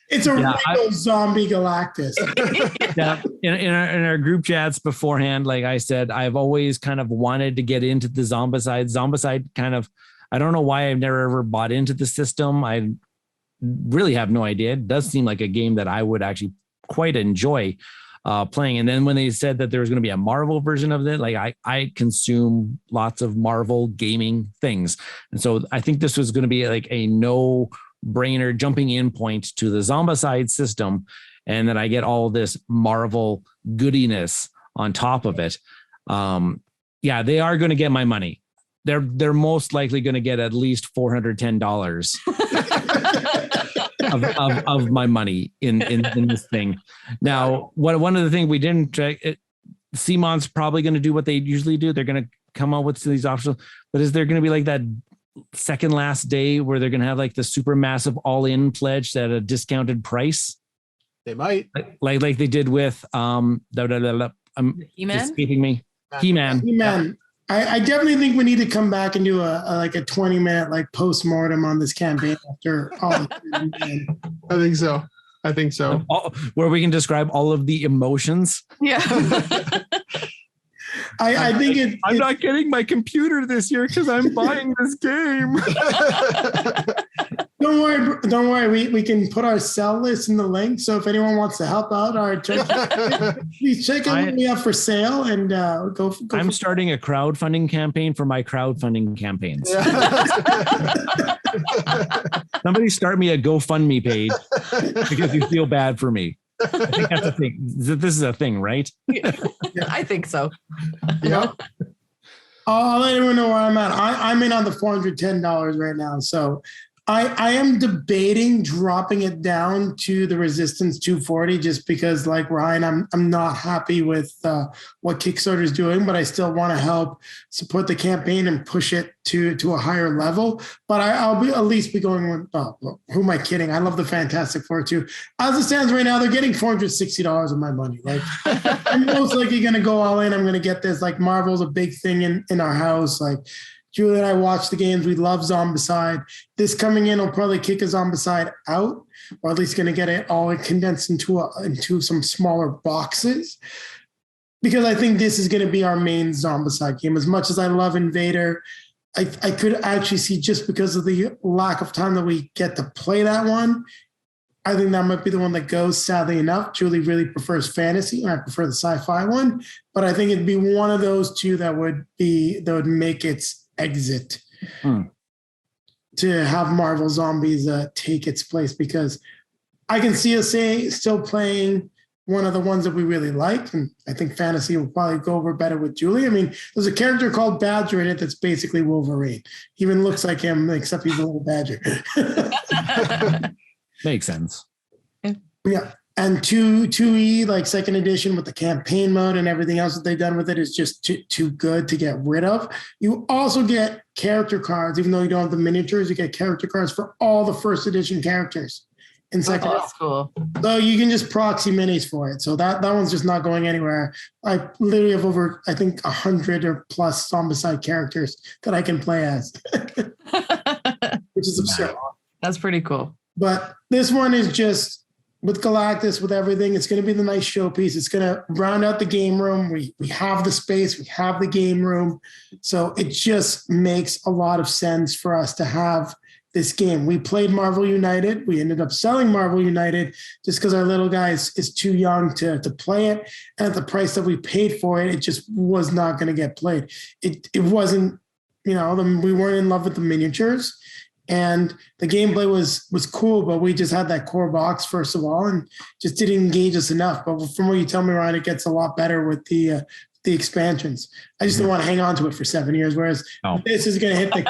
It's a real zombie Galactus. Yeah. In our group chats beforehand, like I said, I've always kind of wanted to get into the Zombicide. Zombicide kind of, I don't know why I've never ever bought into the system. I really have no idea. It does seem like a game that I would actually quite enjoy playing. And then when they said that there was going to be a Marvel version of it, like I consume lots of Marvel gaming things. And so I think this was going to be like a no-brainer jumping in point to the Zombicide system. And that I get all this Marvel goodiness on top of it. Yeah, they are going to get my money. They're most likely going to get at least $410 of my money in this thing. Now, one of the things we didn't check, CMON's probably going to do what they usually do. They're going to come up with these options, but is there going to be like that second last day where they're going to have like the super massive all-in pledge at a discounted price? They might. like they did with He-Man? escaping me. He-Man. He-Man. I definitely think we need to come back and do a 20-minute like post-mortem on this campaign after all. I think so. Where we can describe all of the emotions. Yeah. I think I'm not getting my computer this year because I'm buying this game. Don't worry. We can put our sell list in the link. So if anyone wants to help out please check out what we have for sale and go. I'm starting a crowdfunding campaign for my crowdfunding campaigns. Somebody start me a GoFundMe page because you feel bad for me. I think that's a thing. This is a thing, right? I think so. Yeah. I'll let everyone know where I'm at. I'm in on the $410 right now. So I am debating dropping it down to the Resistance 240 just because, like Ryan, I'm not happy with what Kickstarter is doing, but I still want to help support the campaign and push it to a higher level. But I'll be at least be going with, who am I kidding? I love the Fantastic Four too. As it stands right now, they're getting $460 of my money. Like I'm most likely going to go all in. I'm going to get this. Like Marvel's a big thing in our house. Like Julie and I watch the games. We love Zombicide. This coming in will probably kick a Zombicide out, or at least going to get it all condensed into some smaller boxes. Because I think this is going to be our main Zombicide game. As much as I love Invader, I could actually see, just because of the lack of time that we get to play that one, I think that might be the one that goes, sadly enough. Julie really prefers fantasy, and I prefer the sci-fi one. But I think it'd be one of those two that would make its exit to have Marvel Zombies take its place, because I can see us still playing one of the ones that we really like, and I think fantasy will probably go over better with Julie. I mean, there's a character called Badger in it that's basically Wolverine. He even looks like him, except he's a little badger. Makes sense. Yeah. And 2E, like second edition with the campaign mode and everything else that they've done with it, is just too good to get rid of. You also get character cards, even though you don't have the miniatures, you get character cards for all the first edition characters in second. That's cool. So you can just proxy minis for it. So that one's just not going anywhere. I literally have over, I think, 100 or plus Zombicide characters that I can play as, which is absurd. That's pretty cool. But this one is just, with Galactus, with everything, it's going to be the nice showpiece. It's going to round out the game room. We have the space. We have the game room. So it just makes a lot of sense for us to have this game. We played Marvel United. We ended up selling Marvel United just because our little guy is too young to play it. And at the price that we paid for it, it just was not going to get played. It wasn't, we weren't in love with the miniatures. And the gameplay was cool, but we just had that core box, first of all, and just didn't engage us enough. But from what you tell me, Ryan, it gets a lot better with the expansions. I just don't want to hang on to it for 7 years, whereas this is going to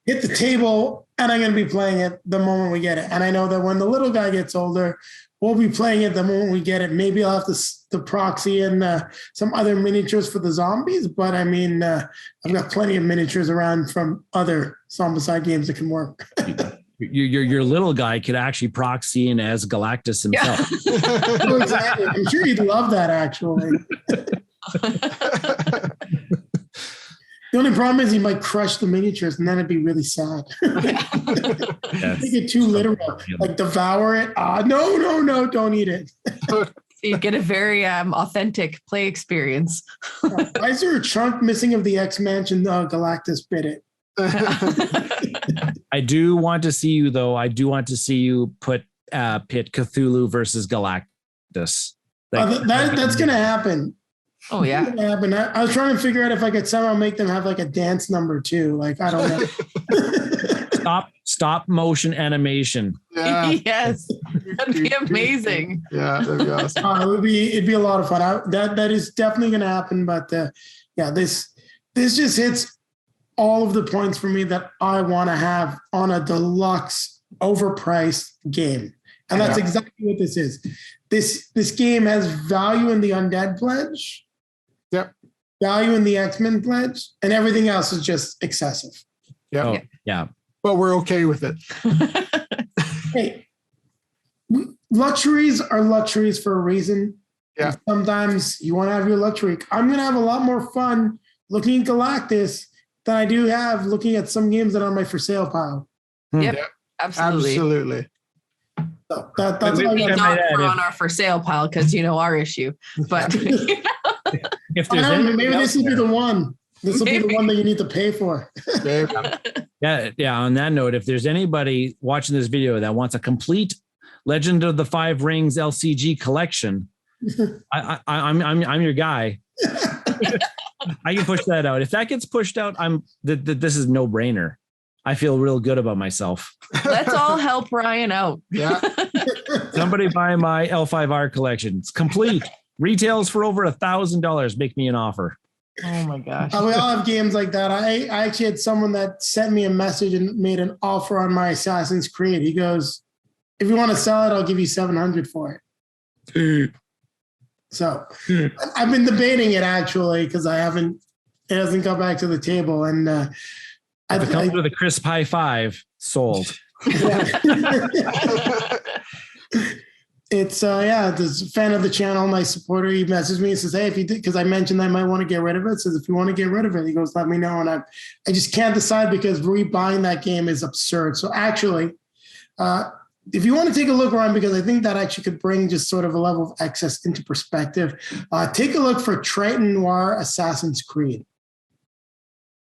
hit the table, and I'm going to be playing it the moment we get it. And I know that when the little guy gets older, we'll be playing it the moment we get it. Maybe I'll have the proxy and some other miniatures for the zombies. But I mean, I've got plenty of miniatures around from other Zombicide games that can work. Your little guy could actually proxy in as Galactus himself. Yeah. Oh, exactly. I'm sure he'd love that, actually. The only problem is he might crush the miniatures, and then it'd be really sad. Yes. Make it too literal, like devour it. No, don't eat it. So you get a very authentic play experience. Why is there a chunk missing of the X-Mansion? Galactus bit it. I do want to see you, though. I do want to see you pit Cthulhu versus Galactus. That's going to happen. Oh, yeah. I was trying to figure out if I could somehow make them have like a dance number too. Like, I don't know. Stop motion animation. Yeah. Yes. That'd be amazing. Yeah, that'd be awesome. It'd be a lot of fun. That is definitely going to happen. But this just hits all of the points for me that I want to have on a deluxe overpriced game. And that's exactly what this is. This game has value in the Undead pledge. Yep. Value in the X-Men pledge, and everything else is just excessive. Yep. Oh, yeah. But we're okay with it. Hey, luxuries are luxuries for a reason. Yeah. And sometimes you want to have your luxury. I'm going to have a lot more fun looking at Galactus than I do have looking at some games that are on my for sale pile. Yep, Yeah. absolutely. Absolutely. So that's We all I don't got. put on our for sale pile because our issue. But If I there's don't know, anybody maybe out this will be there- the one. This will be the Maybe. one that you need to pay for. Yeah. On that note, if there's anybody watching this video that wants a complete Legend of the Five Rings LCG collection, I'm your guy. I can push that out. If that gets pushed out, this is no brainer. I feel real good about myself. let's all help Ryan out. Yeah. Somebody buy my L5R collection. It's complete. Retails for over $1,000. Make me an offer. Oh my gosh. We all have games like that. I actually had someone that sent me a message and made an offer on my Assassin's Creed. He goes, if you want to sell it, I'll give you $700 for it. So I've been debating it actually because it hasn't come back to the table. And If it comes with a crisp high five, sold. It's there's a fan of the channel, my supporter. He messaged me and says, "Hey, if you did," because I mentioned I might want to get rid of it. Says if you want to get rid of it, he goes, "Let me know." And I just can't decide because rebuying that game is absurd. So actually, if you want to take a look around, because I think that actually could bring just sort of a level of excess into perspective, take a look for Triton Noir Assassin's Creed.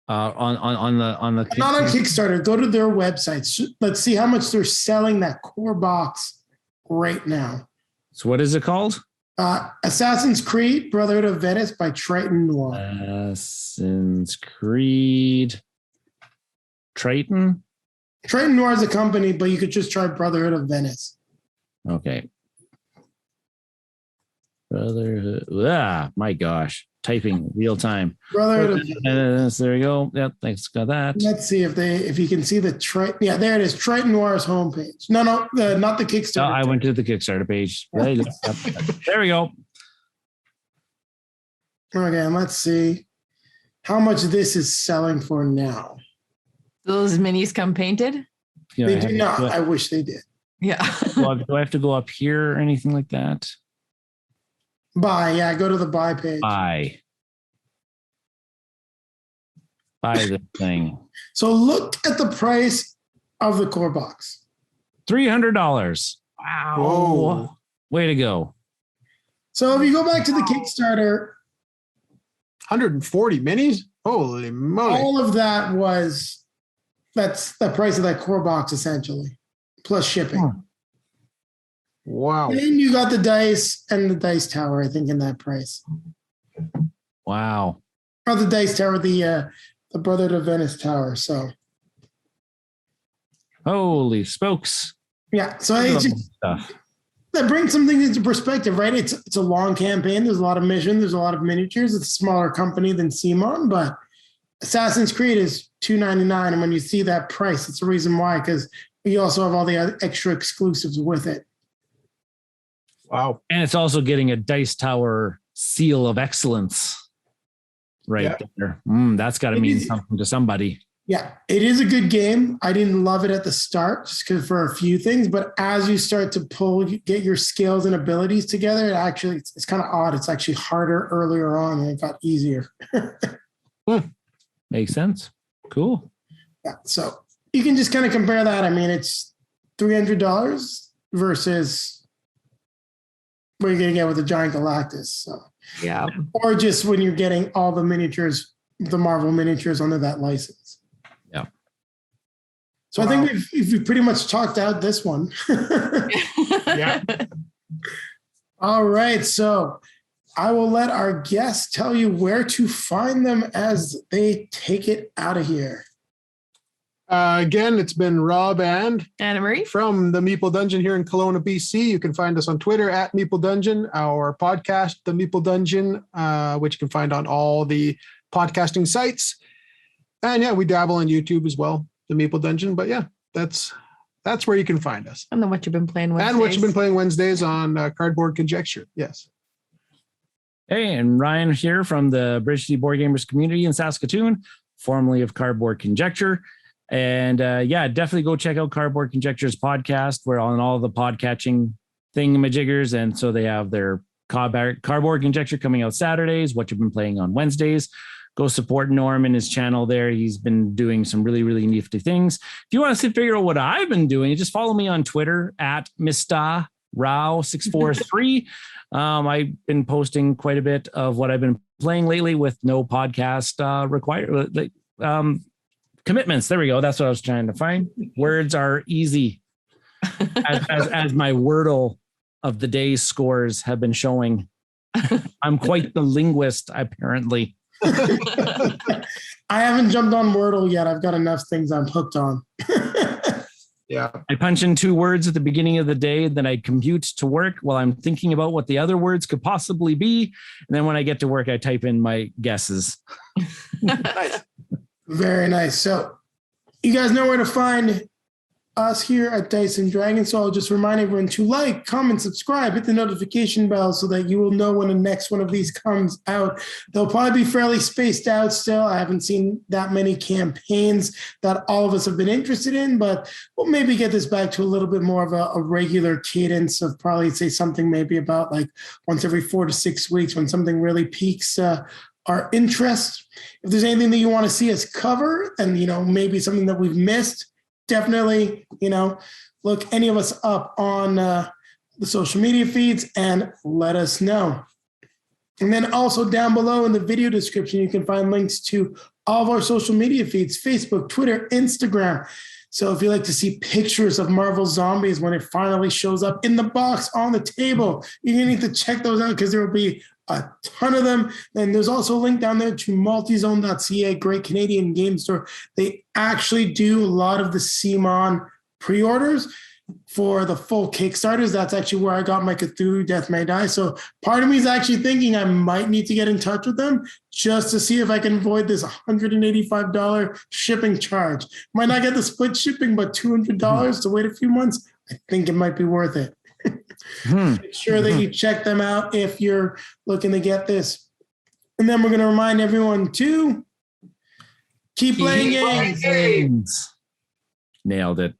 On the Not on Kickstarter. Go to their website. Let's see how much they're selling that core box right now. So what is it called? Assassin's Creed Brotherhood of Venice by Triton Noir. Assassin's Creed Triton. Triton Noir is a company, but you could just try Brotherhood of Venice. Okay. Brotherhood. My gosh. Typing real time. Brotherhood of Venice. There we go. Yep. Thanks. Got that. Let's see if you can see the Triton. Yeah, there it is. Triton Noir's homepage. No, not the Kickstarter. No, I went to the Kickstarter page. There we go. Okay, and let's see how much this is selling for now. Those minis come painted? They do not. I wish they did. Yeah. Do I have to go up here or anything like that? Buy. Yeah, go to the buy page. Buy the thing. So look at the price of the core box. $300. Wow. Whoa. Way to go. So if you go back to the Kickstarter, 140 minis? Holy moly. all of that's the price of that core box essentially, plus shipping. Huh. Wow. And you got the dice and the dice tower, I think, in that price. Wow. Or the dice tower, the Brotherhood of Venice tower. So Holy spokes. yeah, so it's just, Stuff. that brings some things into perspective, right? It's a long campaign. There's a lot of missions. There's a lot of miniatures. It's a smaller company than CMON, but Assassin's Creed is $299, and when you see that price, it's a reason why, because you also have all the other extra exclusives with it. Wow. And it's also getting a Dice Tower seal of excellence right there. That's got to mean something to somebody. Yeah, it is a good game. I didn't love it at the start just because for a few things, but as you start to get your skills and abilities together, it's kind of odd. It's actually harder earlier on and it got easier. Makes sense. Cool. Yeah, so you can just kind of compare that. I mean, it's $300 versus what you're going to get with a giant Galactus. So. Yeah. Or just when you're getting all the miniatures, the Marvel miniatures under that license. Yeah. So I think we've pretty much talked out this one. Yeah. All right. So I will let our guests tell you where to find them as they take it out of here. Again, it's been Rob and Anna Marie from the Meeple Dungeon here in Kelowna, BC. You can find us on Twitter at Meeple Dungeon, our podcast, the Meeple Dungeon, which you can find on all the podcasting sites. And yeah, we dabble on YouTube as well, the Meeple Dungeon. But yeah, that's where you can find us. And then what you've been playing Wednesdays. And what you've been playing Wednesdays on Cardboard Conjecture. Yes. Hey, and Ryan here from the Bridge City Board Gamers community in Saskatoon, formerly of Cardboard Conjecture. And yeah, definitely go check out Cardboard Conjectures podcast. We're on all the podcatching thingamajiggers. And so they have their Cardboard Conjecture coming out Saturdays, what you've been playing on Wednesdays. Go support Norm and his channel there. He's been doing some really, really nifty things. If you want to figure out what I've been doing, just follow me on Twitter at Mista Rau 643. I've been posting quite a bit of what I've been playing lately with no podcast commitments. There we go. That's what I was trying to find. Words are easy, as my Wordle of the day scores have been showing. I'm quite the linguist, apparently. I haven't jumped on Wordle yet. I've got enough things I'm hooked on. Yeah. I punch in 2 words at the beginning of the day, then I commute to work while I'm thinking about what the other words could possibly be. And then when I get to work, I type in my guesses. Nice. Very nice. So you guys know where to find us here at Dice and Dragons. So I'll just remind everyone to like, comment, subscribe, hit the notification bell so that you will know when the next one of these comes out. They'll probably be fairly spaced out still. I haven't seen that many campaigns that all of us have been interested in, but we'll maybe get this back to a little bit more of a regular cadence of probably say something maybe about like once every 4 to 6 weeks when something really piques our interest. If there's anything that you want to see us cover and, maybe something that we've missed, definitely, look any of us up on the social media feeds and let us know. And then also down below in the video description, you can find links to all of our social media feeds, Facebook, Twitter, Instagram. So if you like to see pictures of Marvel Zombies when it finally shows up in the box on the table, you're going to need to check those out because there will be a ton of them. And there's also a link down there to multizone.ca, great Canadian game store. They actually do a lot of the CMON pre-orders for the full Kickstarters. That's actually where I got my Cthulhu Death May Die. So part of me is actually thinking I might need to get in touch with them just to see if I can avoid this $185 shipping charge. Might not get the split shipping, but $200 to wait a few months, I think it might be worth it. Make sure that you check them out if you're looking to get this. And then we're going to remind everyone to keep playing games. Nailed it.